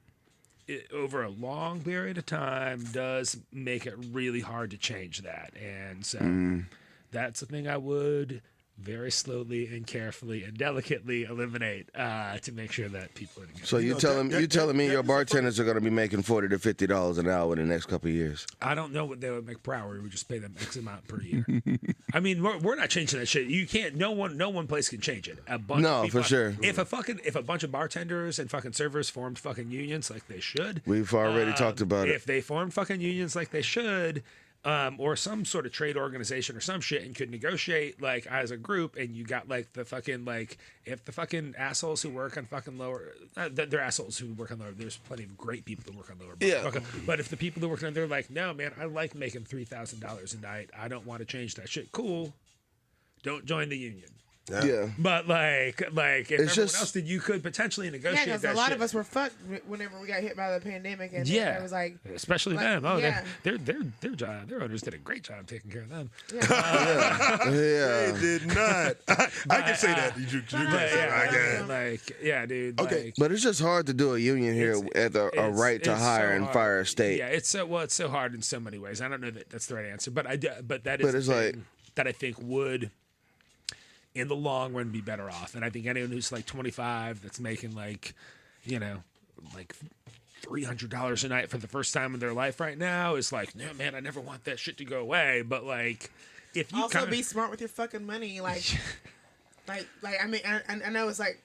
over a long period of time, does make it really hard to change that. And so that's the thing I would very slowly and carefully and delicately eliminate to make sure that people are together. So you telling me your bartenders are going to be making $40 to $50 an hour in the next couple of years? I don't know what they would make per hour. We would just pay them X amount per year. I mean, we're not changing that shit. You can't. No one place can change it. A bunch No, of people, for sure. If a bunch of bartenders and fucking servers formed fucking unions like they should, We've already talked about it. if they formed fucking unions like they should, or some sort of trade organization or some shit, and could negotiate like as a group, and you got like the fucking like if the fucking assholes who work on fucking lower, they're assholes who work on lower. There's plenty of great people that work on lower. Yeah. But if the people that work on, they're like, no man, I like making $3,000 a night. I don't want to change that shit. Cool. Don't join the union. Yeah. But like if everyone just- else did, you could potentially Yeah, negotiate because that a lot shit. of us were fucked whenever we got hit by the pandemic, and Yeah, it was like, especially like, them. Oh, yeah. their owners did a great job taking care of them. Yeah. They did not. I can say that. You can But, say yeah, I can. like yeah, dude. Okay. like, But it's just hard to do a union here at a it's- right to it's hire so and hard. fire a state. Yeah, it's so hard in so many ways. I don't know that that's the right answer, but that is But it's the like- thing that I think would, in the long run, be better off. And I think anyone who's like 25 that's making like, you know, like $300 a night for the first time in their life right now is like, no man, I never want that shit to go away. But like, if you also kinda, be smart with your fucking money, like I mean, I know it's like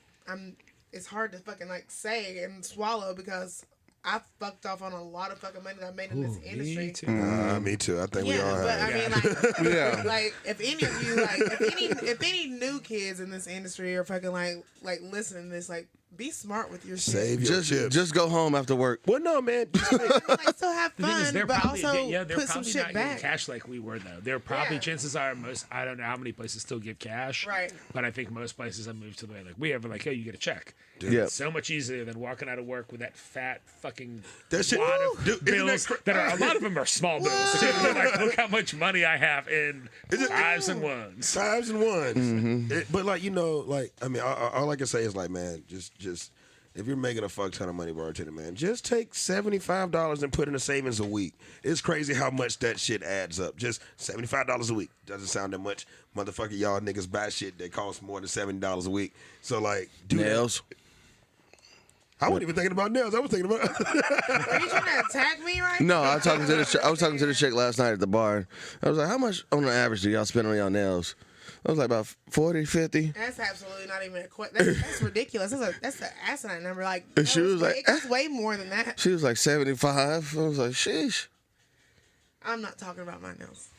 it's hard to fucking like say and swallow because I fucked off on a lot of fucking money that I made in this industry. me too. Me too. I think we Yeah, all but have. I mean, like, Yeah. like if any of you, like, if any new kids in this industry are fucking like listening to this, like, be smart with your shit. Save your chips. Just go home after work. Well, no, man. Like, still have The thing is, fun, they're but probably also they're put some probably shit not getting back. cash like we were though. They're probably Yeah. chances are I don't know how many places still give cash. Right. But I think most places have moved to the way like we have like, oh, you get a check. Yeah. It's so much easier than walking out of work with that fat fucking That shit- wad Woo! of Dude, isn't that bills cra- that are a lot of them are small bills. Too. They're like, look how much money I have in fives and ones. Fives and ones. Mm-hmm. But like, you know, like, I mean, all I can say is like, man, just if you're making a fuck ton of money bartending, man, just take $75 and put in a savings a week. It's crazy how much that shit adds up. Just $75 a week. Doesn't sound that much. Motherfucker, y'all niggas buy shit that costs more than $70 a week. So like, do that. Nails. I wasn't even thinking about nails. I was thinking about Are you trying to attack me right No, now? I was talking to the chick last night at the bar. I was like, how much on the average do y'all spend on y'all nails? I was like, about 40, 50. That's absolutely not even a question. That's ridiculous. That's an asinine number. Like, And she no, was like, it's way more than that. She was like 75. I was like, sheesh. I'm not talking about my nails.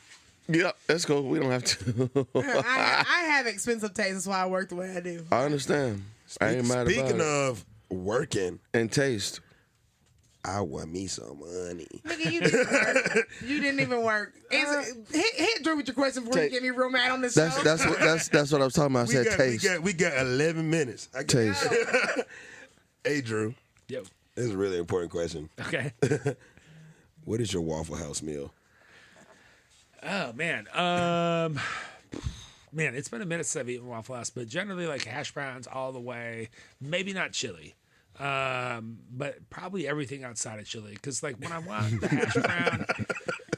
Yep, that's cool. We don't have to. I have expensive taste. That's why I work the way I do. I understand. I ain't mad about Speaking it. of working, And taste. I want me some money. Nigga, you didn't work. You didn't even work. Hit Drew with your question before you Take- get me real mad on this That's show. that's what I was talking about. I said taste. We got 11 minutes. Taste. Hey, Drew, Yo. this is a really important question. Okay. What is your Waffle House meal? Oh man. Man, it's been a minute since I've eaten Waffle House, but generally like hash browns all the way. Maybe not chili. But probably everything outside of chili. Because like when I want the hash brown,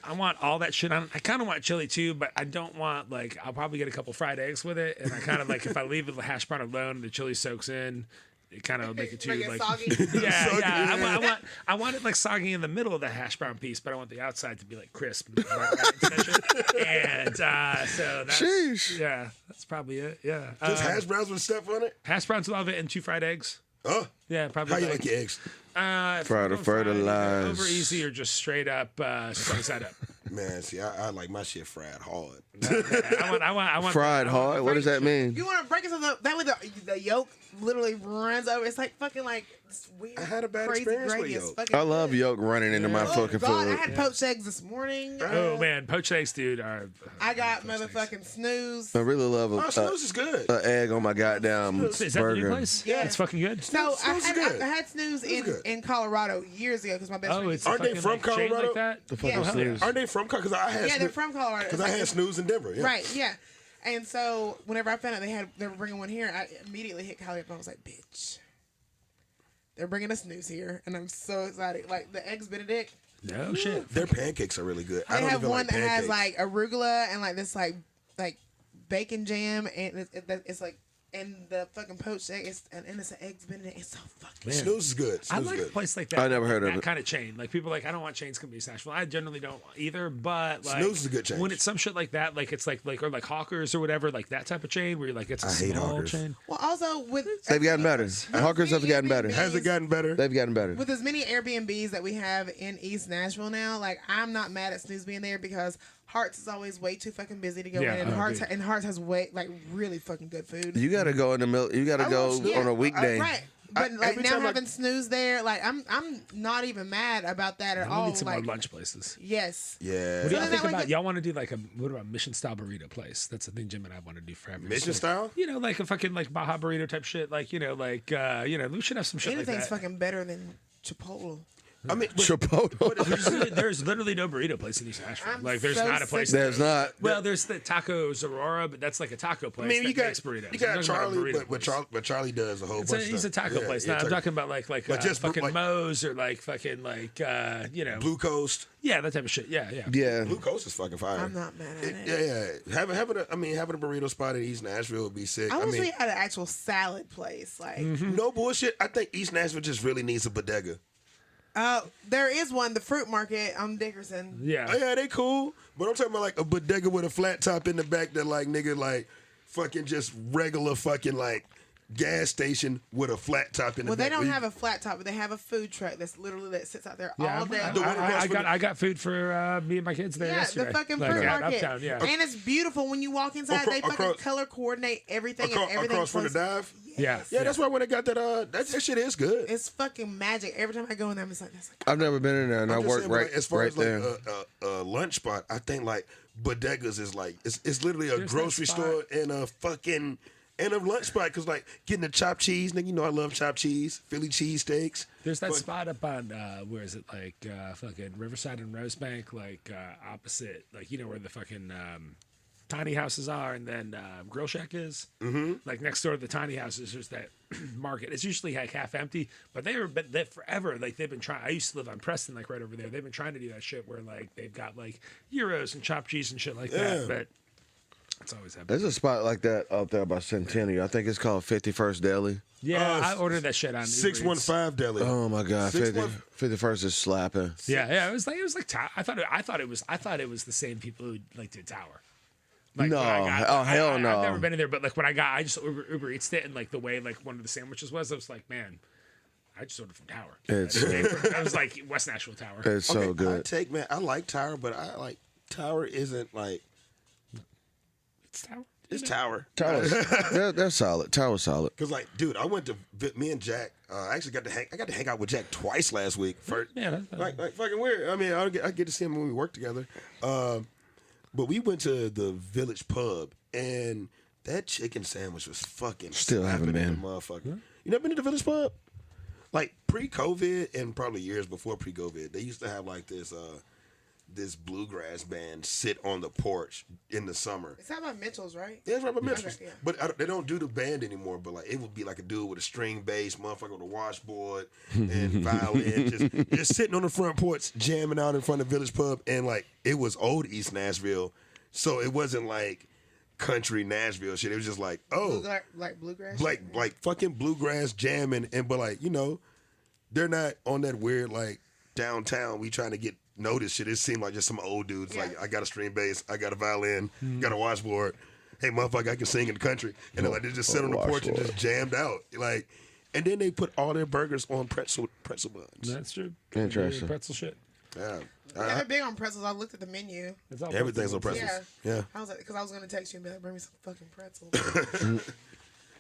I want all that shit on. I kind of want chili too, but I don't want like I'll probably get a couple fried eggs with it, and I kind of like if I leave the hash brown alone and the chili soaks in, it kind of make it too Make it like soggy. yeah. I want it like soggy in the middle of the hash brown piece, but I want the outside to be like crisp. And so that's Sheesh. yeah, that's probably it. Yeah, Just hash browns with stuff on it? hash browns with all of it and 2 fried eggs. Oh, Yeah, probably. how you like your eggs? If Fried I'm or going fertilized. over easy or just straight up sunny side up. Man, see, I like my shit fried hard. I want Fried hard. What does that mean? You want to break it so that way the yolk literally runs over. It's like fucking like this weird. I had a bad crazy experience with gravy. It's yolk. fucking I love good. yolk running into my Oh fucking God, I food. had poached eggs this morning. Oh man, poached eggs, dude. Are I got motherfucking snooze. I really love Oh, snooze is good. an egg on my goddamn is that the new burger. place? Yeah. It's fucking good. No, Snooze is good. I had snooze good. in Colorado years ago because my best Oh, friend. it's Aren't they fucking, from like, chain Colorado? like that? The fucking Yeah. snooze. Aren't they from? Because I had. yeah, they're from Colorado. Because It's I like- had snooze in Denver. Yeah. Right, yeah. And so whenever I found out they were bringing one here, I immediately hit Kylie up and I was like, bitch, they're bringing us news here, and I'm so excited. Like the eggs Benedict, No shit. Their pancakes are really good. I they don't have even one like that has pancakes. like arugula and like this like bacon jam, and it's like and the fucking poached egg, and it's an eggs Benedict. It's so fucking. Man. Snooze is good. I Snooze like is a good. place like that. I never heard of that it. kind of chain. Like people are like, I don't want chains can be Nashville. I generally don't either. But like, Snooze is a good chain. when it's some shit like that, like it's like or like Hawkers or whatever, like that type of chain where you're like it's a I hate small Hawkers. chain. Well, also with They've gotten better. Hawkers have gotten better. Has it gotten better? They've gotten better. with as many Airbnbs that we have in East Nashville now, like I'm not mad at Snooze being there because Hearts is always way too fucking busy to go Yeah, in, and oh, Hearts dude. has way like really fucking good food. You gotta go in the middle. You gotta I go love Snooze. on a weekday. Right. But like every now time I- having Snooze there, like I'm not even mad about that at We all. need some more Like lunch places. yes. Yeah. What do So y'all then think that way about? get- Y'all want to do like a what about Mission style burrito place? That's the thing Jim and I want to do forever. Mission Just like, style? You know, like a fucking like Baja burrito type shit. Like we should have some shit Anything's like that. fucking better than Chipotle. I mean, but Chipotle. There's literally no burrito place in East Nashville. I'm Like there's so not a place. sick of There's not. Well, there's the Tacos Aurora, but that's like a taco place. I mean, that you got makes burritos. you I'm got talking about a Charlie, burrito place. but Charlie does a whole It's bunch. he's a of stuff. taco Yeah, place. yeah, Now I'm talking about like just fucking like- Moe's or like fucking Blue Coast. yeah, that type of shit. Yeah. Yeah. Blue Coast is fucking fire. I'm not mad at it. Yeah. Having a burrito spot in East Nashville would be sick. I wish we had an actual salad place. Like no bullshit. I think East Nashville just really needs a bodega. there is one, the fruit market on Dickerson. Yeah. Oh, yeah, they cool. But I'm talking about like a bodega with a flat top in the back that like nigga like fucking just regular fucking like gas station with a flat top in the Well, back. they don't have a flat top, but they have a food truck that's literally that sits out there Yeah, all day. The one across from I got food for me and my kids there Yeah, yesterday. the fucking Like, fruit out market. uptown, yeah. And it's beautiful when you walk inside. They fucking Across- color coordinate everything and everything. across from the close. dive. Yeah. Yeah, that's why when they got that shit is good. It's fucking magic. Every time I go in there, I'm just like, that's like I've never been in there, and I I'm just work saying, right, like, as far right as like there. a lunch spot, I think like bodegas is like it's literally a There's that grocery spot. store and a fucking and a lunch spot because like getting the chopped cheese, nigga, you know I love chopped cheese, Philly cheesesteaks. There's that Fuck. spot up on where is it like fucking Riverside and Rosebank, like opposite, like you know where the fucking tiny houses are, and then Grill Shack is. Mm-hmm. Like next door to the tiny houses, there's that market. It's usually like half empty, but they forever. Like they've been trying. I used to live on Preston, like right over there. They've been trying to do that shit where like they've got like gyros and chopped cheese and shit like that. But it's always happening. There's a spot like that out there by Centennial. I think it's called 51st Deli. Yeah, I ordered that shit on Uber Eats. 615 Deli. Oh my God, 615 51st is slapping. Yeah, it was like I thought it was the same people who like did Tower. Like, No. when I Oh, hell no. I've never been in there, but like when I just Uber Eats it, and like the way like one of the sandwiches was, I was like, man, I just ordered from Tower. It's I was like West Nashville Tower. it's so I good. take man, I like Tower, but I like Tower isn't like It's Tower. it's Tower. Tower's they're solid. Tower's solid. Cause like, dude, I went to me and Jack. I actually got to hang out with Jack twice last week. Yeah, like fucking weird. I mean, I get to see him when we work together. But we went to the Village Pub, and that chicken sandwich was fucking Still haven't slapping in been. the motherfucker. You never been to the Village Pub? Like pre-COVID and probably years before pre-COVID, they used to have like this bluegrass band sit on the porch in the summer. it's not about Mitchell's, right? Yeah, it's right by Mitchell's. Okay, yeah. But they don't do the band anymore. But like it would be like a dude with a string bass, motherfucker with a washboard and violin, just sitting on the front porch, jamming out in front of Village Pub. And like it was old East Nashville, so it wasn't like country Nashville shit. It was just like Like bluegrass. like fucking bluegrass jamming. And but like they're not on that weird like downtown. We trying to get noticed shit. It seemed like just some old dudes. Yeah. Like I got a string bass, I got a violin, got a washboard. Hey, motherfucker, I can sing in the country. And then, like they just sit on the porch and just jammed out. Like And then they put all their burgers on pretzel buns. That's true. Interesting. Pretzel shit. Yeah. Yeah, they're big on pretzels. I looked at the menu. It's all Everything's on pretzels. pretzels. Yeah. Yeah. I was like, because I was gonna text you and be like, bring me some fucking pretzels.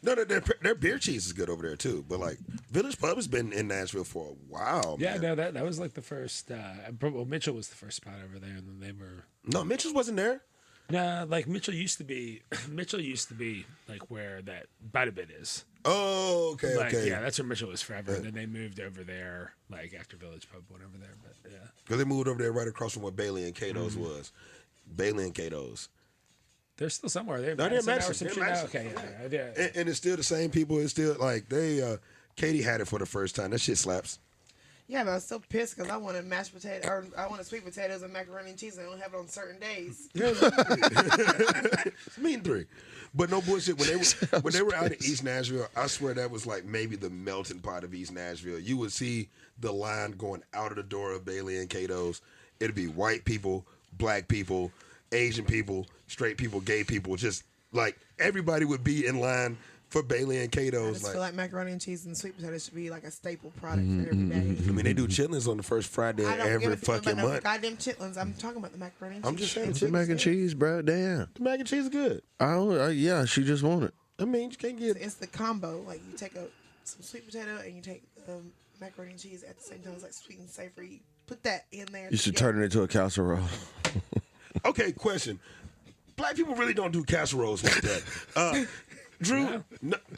No, their beer cheese is good over there too. But like Village Pub has been in Nashville for a while. Yeah, man. no, that was like the first. Well, Mitchell was the first spot over there, and then they were. No, Mitchell's wasn't there. Nah, like Mitchell used to be. Mitchell used to be like where that Bite Bit is. Oh, okay, Like, okay. yeah, that's where Mitchell was forever. And then they moved over there, like after Village Pub went over there. But yeah, Because they moved over there right across from where Bailey and Cato's was. Bailey and Cato's. they're still somewhere. They're in No, they're in Madison now or some Madison. shit They're now. in Okay, yeah. And it's still the same people. It's still like they. Katie had it for the first time. That shit slaps. Yeah, but I was so pissed because I wanted mashed potato, or I wanted sweet potatoes and macaroni and cheese, and I don't have it on certain days. Mean three. But no bullshit. When they were out in East Nashville, I swear that was like maybe the melting pot of East Nashville. You would see the line going out of the door of Bailey and Cato's. It'd be white people, black people, Asian people, straight people, gay people. Just like everybody would be in line for Bailey and I Cato's. just feel like macaroni and cheese and sweet potatoes should be like a staple product for every day. I mean, they do chitlins on the first Friday I of don't give every a fuck fucking about no month. goddamn chitlins. I'm talking about the macaroni and cheese. I'm just saying, It's chitlins. Mac and cheese, bro. Damn. The mac and cheese is good. Yeah, she just want it. I mean, you can't get. It's the combo. Like you take some sweet potato and you take macaroni and cheese at the same time. It's like sweet and savory. Put that in there. You should together. turn it into a casserole. Okay, question. Black people really don't do casseroles like that. Drew,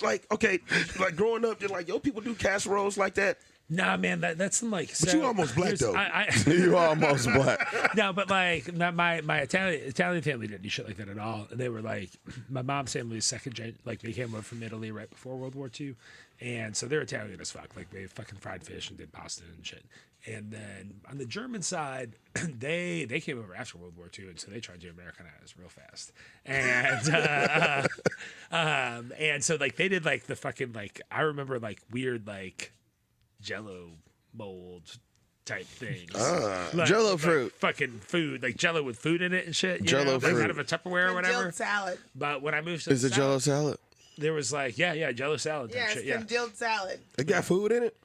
like, okay, like growing up, you're like, yo, people do casseroles like that. Nah, man, that's like. But you almost black, here's- though. You almost black. No, but like my Italian family didn't do shit like that at all. They were like my mom's family is like they came over from Italy right before World War II, and so they're Italian as fuck. Like they fucking fried fish and did pasta and shit. And then on the German side, they came over after World War II, and so they tried to Americanize real fast. And so like they did like the fucking like I remember like weird like Jello mold type things. Like, Jello like, fruit. fucking food, like Jello with food in it and shit. You Jell-O know, like fruit. out of a Tupperware or whatever. Congealed salad. But when I moved to Is the it Jello South, salad? there was like yeah Jello salad type Yeah, it's shit. Yeah, congealed salad. It got food in it.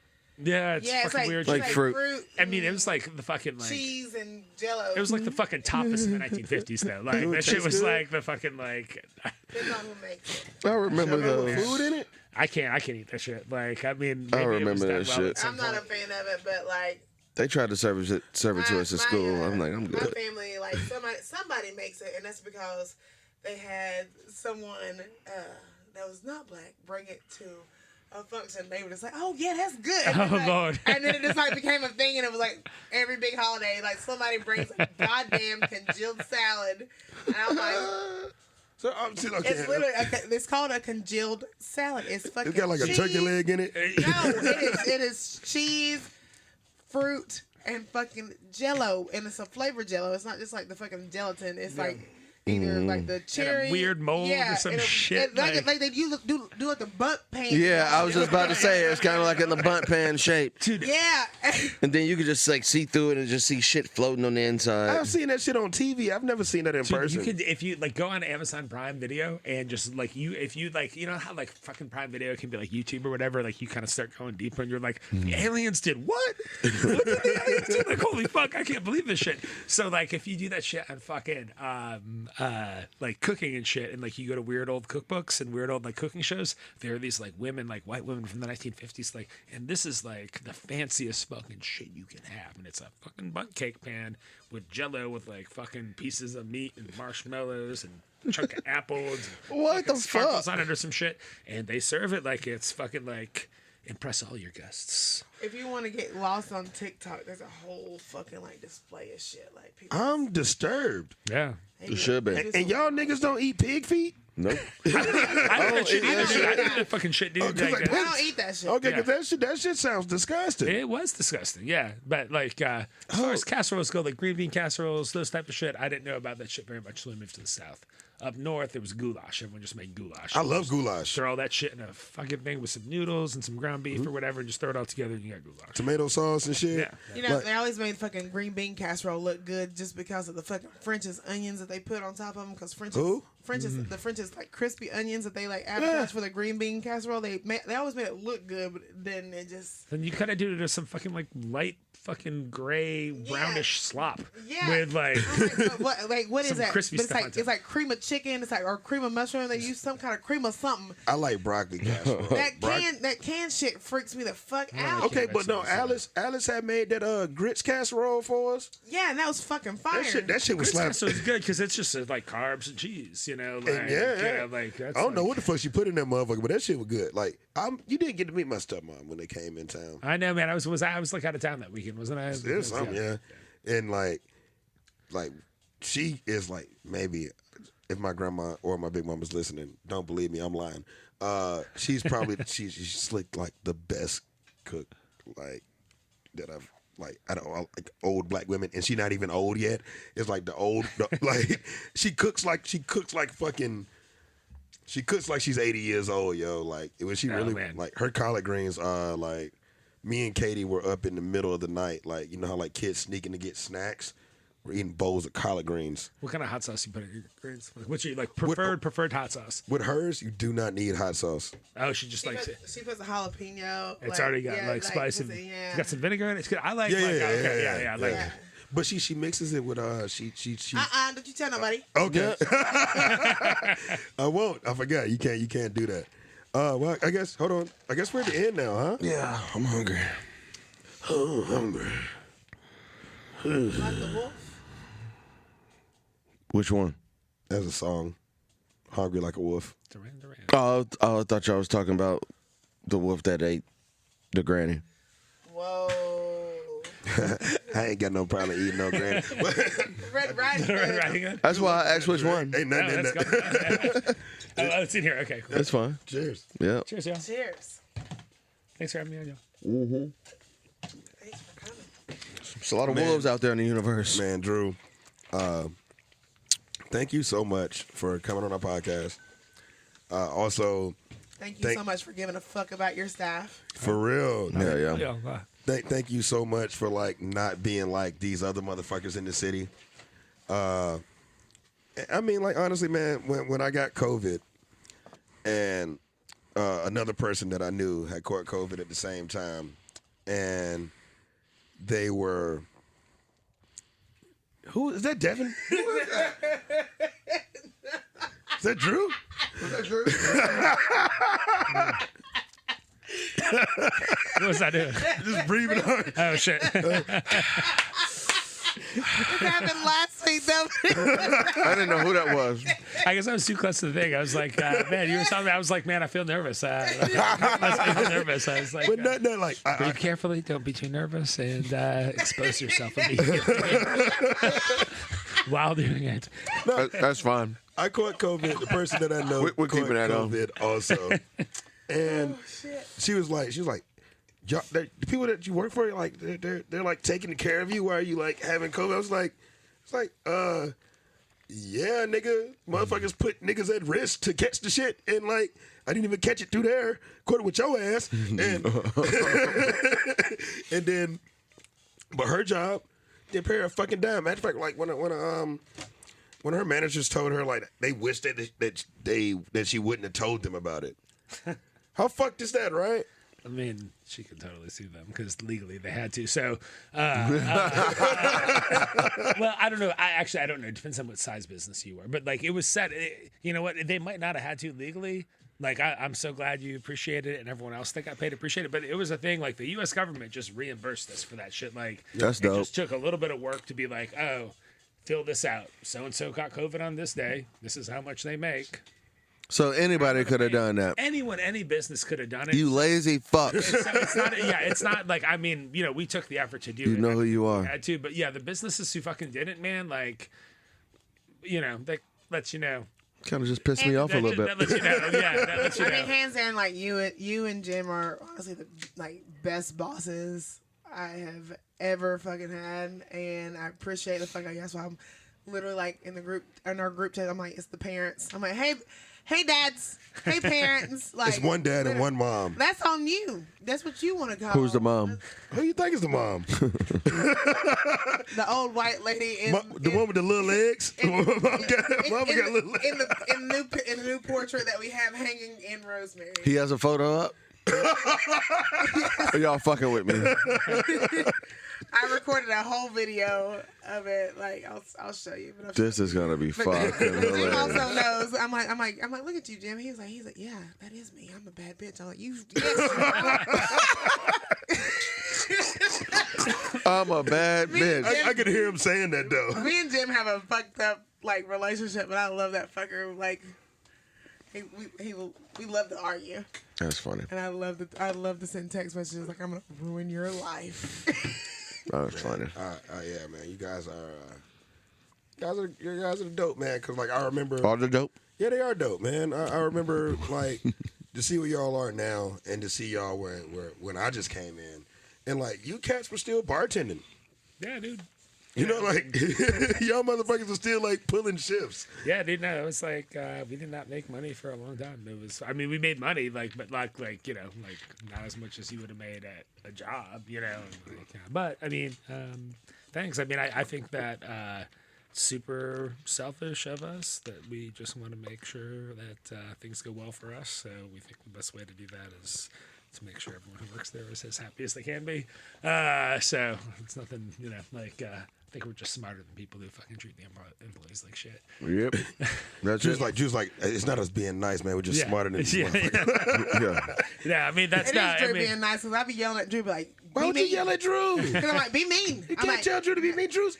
yeah, it's Yeah, fucking it's like weird. Like shit. fruit. I mean, it was like the fucking like. cheese and Jello. It was like the fucking tapas in the 1950s, though. Like Ooh, it that shit tastes was good. like the fucking like. Depends on who makes it. I remember those. Food in it. I can't eat that shit. Like I mean, I maybe it was remember done that well shit. at some I'm not a point. fan of it, but like They tried to serve it to us at school. I'm like, I'm My good. family, like somebody makes it, and that's because they had someone that was not black bring it to a function. They were just like, "Oh yeah, that's good." And then, Oh, like, Lord. And then it just like became a thing, and it was like every big holiday, like somebody brings a goddamn congealed salad, and I'm like, So I'm still okay. it's literally it's called a congealed salad. It's fucking. It's got like a cheese. turkey leg in it. No, it is cheese, fruit, and fucking Jello, and it's a flavored Jello. It's not just like the fucking gelatin. It's like either like the cherry weird mold or some shit, Like like- they do like the butt pan. Yeah, I was just about to say it's kind of like in the bunt pan shape, Yeah, and then you could just like see through it and just see shit floating on the inside. I've seen that shit on TV. I've never seen that in Dude, person. you could if you like go on Amazon Prime Video and just like if you like you know how like fucking Prime Video can be like YouTube or whatever, like you kind of start going deeper and you're like the aliens did what? What did the aliens do? Like holy fuck, I can't believe this shit. So like if you do that shit on fucking like cooking and shit, and like you go to weird old cookbooks and weird old like cooking shows, there are these like women, like white women from the 1950s, like, and this is like the fanciest fucking shit you can have, and it's a fucking bundt cake pan with Jello with like fucking pieces of meat and marshmallows and a chunk of apples. And What fucking the sparkles fuck? on it or some shit, and they serve it like it's fucking like impress all your guests. if you want to get lost on TikTok, there's a whole fucking like display of shit. Like people, I'm disturbed. Yeah. It should be. And y'all niggas don't eat pig feet? Nope. I did that shit eat either, that dude. shit. I did that fucking shit, dude. Oh, 'cause, Like, like, I don't eat that shit. Okay, Yeah. because that shit sounds disgusting. it was disgusting, yeah. But like, as far as casseroles go, like green bean casseroles, those type of shit, I didn't know about that shit very much until I moved to the South. Up north, it was goulash. Everyone just made goulash. I love goulash. Throw all that shit in a fucking thing with some noodles and some ground beef or whatever, and just throw it all together, and you got goulash. Tomato sauce and shit. Yeah. You know, Like- they always made fucking green bean casserole look good just because of the fucking French's onions that they put on top of them. Because French's Who? The French's like crispy onions that they like advertise for the green bean casserole. They always made it look good, but then it just Then you kind of do it as some fucking like light fucking gray brownish slop with like what is some that? crispy But it's stuff on like top. it's like cream of chicken. It's like or cream of mushroom. They use some kind of cream of something. I like broccoli casserole. That can shit freaks me the fuck out. Okay, but no, Alice had made that grits casserole for us. Yeah, and that was fucking fire. That shit was Grits slapping. casserole is good because it's just like carbs and cheese, you know. Like, Yeah. like that's I don't know like- what the fuck she put in that motherfucker, but that shit was good. Like, you didn't get to meet my stepmom when they came in town. I know, man. I was like out of town that weekend, wasn't I? There's something, yeah. And like she is like maybe if my grandma or my big mom is listening, don't believe me, I'm lying. She's probably she's slick like the best cook like that I've like I don't like old black women, and she not even old yet. It's like like she cooks like fucking. She cooks like she's 80 years old, yo. Like it was Man. like her collard greens are like. Me and Katie were up in the middle of the night, like you know how like kids sneaking to get snacks. We're eating bowls of collard greens. What kind of hot sauce you put in your greens? Like, what's your like preferred hot sauce? With hers, you do not need hot sauce. Oh, she just likes it. She puts a jalapeno. It's already got like spice and it's got some vinegar in it. It's good. I like. I like. Yeah. But she mixes it with she. Don't you tell nobody. Okay. I won't. I forgot. You can't do that. Well, I guess. Hold on. I guess we're at the end now, huh? Yeah, I'm hungry. Oh, hungry. Like the wolf. Which one? That's a song. Hungry like a wolf. Duran. Oh, I thought y'all was talking about the wolf that ate the granny. Whoa. I ain't got no problem eating no granny. Red Riding Hood. That's why I asked which one. Ain't nothing in that. Oh, it's in here. Okay, cool. That's fine. Cheers. Yeah. Cheers, y'all. Cheers. Thanks for having me on, y'all. Thanks for coming. There's a lot of wolves out there in the universe. Man, Drew, thank you so much for coming on our podcast. Also, Thank you so much for giving a fuck about your staff. for real, Yeah. thank you so much for like not being like these other motherfuckers in the city. I mean, like honestly, man, when I got COVID, and another person that I knew had caught COVID at the same time, and they were. Who is that? Devin? Who is that? Is that Drew? Is that true? What was I doing? Just breathing hard. Oh shit! This happened last week, though. I didn't know who that was. I guess I was too close to the thing. I was like, man, you were telling me. I was like, man, I feel nervous. I feel nervous. I was like, But not like breathe carefully. Don't be too nervous and expose yourself immediately while doing it. That's fine. I caught COVID. The person that I know We're caught keeping that on. COVID also, and she was like, y'all, the people that you work for, like they're like taking care of you while you like having COVID. I was like, yeah, nigga, motherfuckers put niggas at risk to catch the shit, and like I didn't even catch it through there, caught it with your ass, and and then, but her job didn't pay her a fucking dime. Matter of fact, like when her managers told her like they wished that she wouldn't have told them about it. How fucked is that, right? I mean, she could totally sue them because legally they had to. So, well, I don't know. I don't know. It depends on what size business you were. But like it was said, you know what? They might not have had to legally. Like I'm so glad you appreciated it, and everyone else that got paid appreciate it. But it was a thing. Like the U.S. government just reimbursed us for that shit. Like That's it dope. just took a little bit of work to be like, oh, fill this out. So and so got COVID on this day. This is how much they make. So anybody could have done that. Anyone, any business could have done it. You lazy fucks. So it's not. Yeah, it's not like I mean, you know, we took the effort to do it. You know who you are. Had to, but yeah, the businesses who fucking did it, man, like, you know, that lets you know. Kind of just pissed me off a little bit. That lets you know. Yeah, that lets you I know. mean, hands down, like you and Jim are honestly the like best bosses I have ever fucking had, and I appreciate the fuck. That's why I'm literally like in our group chat. I'm like, it's the parents. I'm like, hey, Hey, dads. Hey, parents. Like, It's one dad and one mom. That's on you. That's what you want to call. Who's the mom? Who you think is the mom? The old white lady in The one with the little legs? Mom got little legs. in the new portrait that we have hanging in Rosemary. He has a photo up? Are y'all fucking with me? I recorded a whole video of it. Like I'll show you. But This is gonna be fucking Jim hilarious. also knows. I'm like, look at you, Jim. He's like, yeah, that is me. I'm a bad bitch. I'm like, yes. I'm a bad bitch. I could hear him saying that, though. Me and Jim have a fucked up like relationship, but I love that fucker. Like, we love to argue, That's funny. and I love to send text messages like, I'm gonna ruin your life. That was funny. Yeah, man. You guys are dope, man. Because, like, I remember. All the dope? Yeah, they are dope, man. I remember, like, to see where y'all are now and to see y'all when I just came in. And, like, you cats were still bartending. Yeah, dude. You know, like, y'all motherfuckers are still, like, pulling shifts. Yeah, dude. No, it was like we did not make money for a long time. It was, I mean, we made money, like, but like you know, like not as much as you would have made at a job, you know. Like, but I mean, thanks. I mean, I think that super selfish of us that we just want to make sure that things go well for us. So we think the best way to do that is to make sure everyone who works there is as happy as they can be. So it's nothing, you know, like. I think we're just smarter than people who fucking treat the employees like shit. Yep. That's Drew's just like, it's not us being nice, man. We're just smarter than these motherfuckers. yeah. Yeah, I mean that's It not. is Drew I mean, being nice because I be yelling at Drew, be like, Why would you yell at Drew? Because I'm like, be mean. You I'm can't like, tell Drew to be mean. Drew,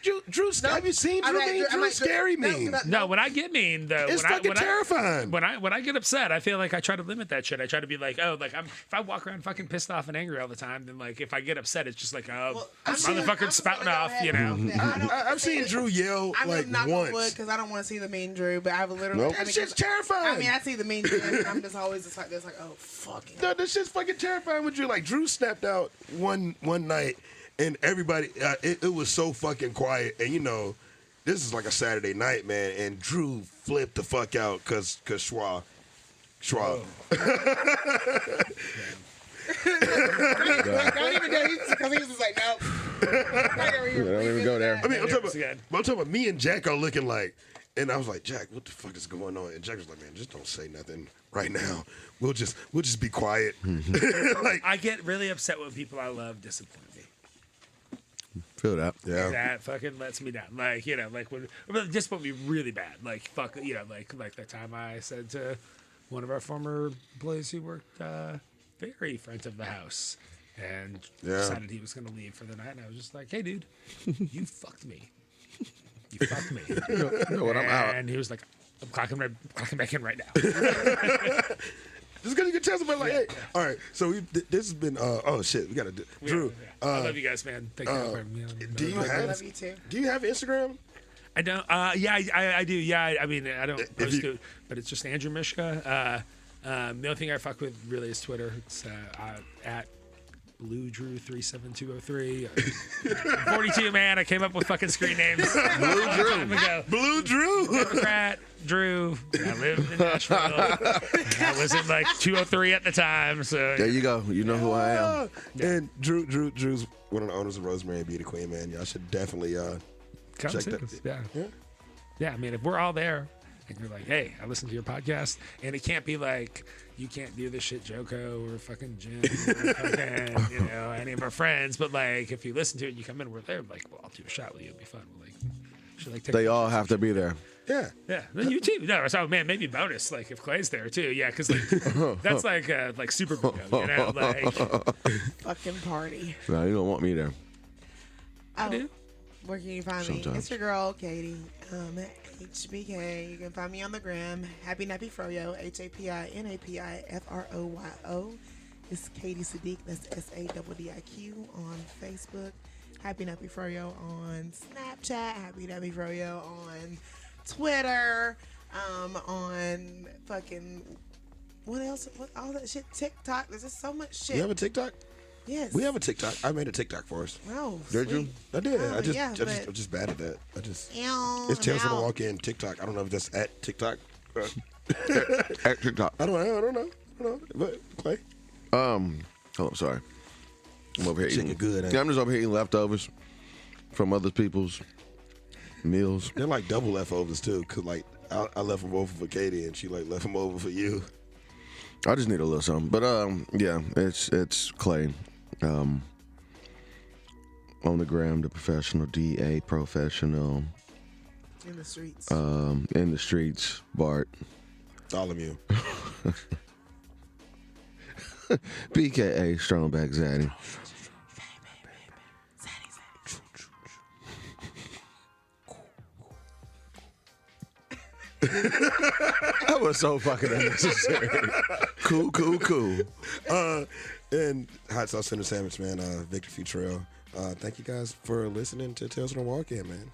have you seen I'm Drew like, mean? I'm Drew's like, scary no, mean. no, when I get mean though, It's when fucking terrifying. When I get upset, I feel like I try to limit that shit. I try to be like, oh, like if I walk around fucking pissed off and angry all the time, then like if I get upset, it's just like, oh, I'm motherfucker's spouting off, you know. I've seen Drew yell I'm like not gonna wood once. because I don't want to see the mean Drew, but I've literally. Nope. I mean, That shit's 'cause- terrifying. I mean, I see the mean Drew, and I'm just always just like this, like, oh fuck. No, this shit's fucking terrifying with Drew. Like Drew snapped out one night, and everybody, it was so fucking quiet. And you know, this is like a Saturday night, man. And Drew flipped the fuck out because Schwab. Don't even do it because he was just like, nope. Don't even go there. I mean, I'm Yeah, talking about me and Jack are looking like, and I was like, Jack, what the fuck is going on? And Jack was like, man, just don't say nothing right now. We'll just be quiet. Like, I get really upset when people I love disappoint me. Feel that. yeah. That fucking lets me down. Like, you know, like when disappoint me really bad. Like fuck, you know, like that time I said to one of our former employees who worked very front of the house and decided he was going to leave for the night, and I was just like, hey, dude, you fucked me. You fucked me. You know what? I'm out. And he was like, I'm clocking back in right now. Just because you can tell somebody like, hey, all right. So this has been. Oh shit, we gotta do. Drew, I love you guys, man. Thank you for having me on. do you I have? love you too. Do you have Instagram? I don't. Yeah, I do. Yeah, I mean, I don't post you- it, but it's just Andrew Mischke. The only thing I fuck with really is Twitter. It's at BlueDrew37203. I'm 42, man. I came up with fucking screen names. Blue Drew. Blue Drew. Democrat Drew. I lived in Nashville. I was in like 203 at the time. So There you go. You know who I am. And Drew's one of the owners of Rosemary Beauty Queen, man. Y'all should definitely come check see that. us. Yeah. I mean, if we're all there and you're like, hey, I listened to your podcast, and it can't be like you can't do this shit, Joko or fucking Jim or fucking, you know, any of our friends, but like if you listen to it and you come in, we're there, like, well, I'll do a shot with you. It'll be fun. We'll, like, should like take They all have to be there. Yeah. Yeah, then you too. No, so man, maybe bonus like if Clay's there too. Yeah, because like that's like Super Bingo, you know, like Fucking party. No, you don't want me there. Oh, do. where can you find me? Sometimes. It's your girl, Katie. HBK. You can find me on the gram. Happy Nappy Froyo. HAPINAPIFROYO. It's Katie Sadiq. That's SADDIQ on Facebook. Happy Nappy Froyo on Snapchat. Happy Nappy Froyo on Twitter. On fucking what else? What all that shit? TikTok. There's just so much shit. You have a TikTok? Yes. We have a TikTok. I made a TikTok for us. Oh, Did you? sweet. I did. Oh, yeah, but- I'm just bad at that. I just. Ew, It's Tales from the now- Walk In TikTok. I don't know if that's at TikTok. At TikTok. I don't know. But Clay, Oh, sorry. I'm over here chicken eating. good. Ain't Yeah, it? I'm just over here eating leftovers from other people's meals. They're like double leftovers too, cause like I left them over for Katie, and she like left them over for you. I just need a little something. But yeah, it's Clay. On the gram, the professional DA professional. In the streets. In the streets, Bart. All of you. BKA Strongback Zaddy. That was so fucking unnecessary. Cool. And hot sauce center sandwich, man. Victor Futrell. Thank you guys for listening to Tales from the Walk-In, man.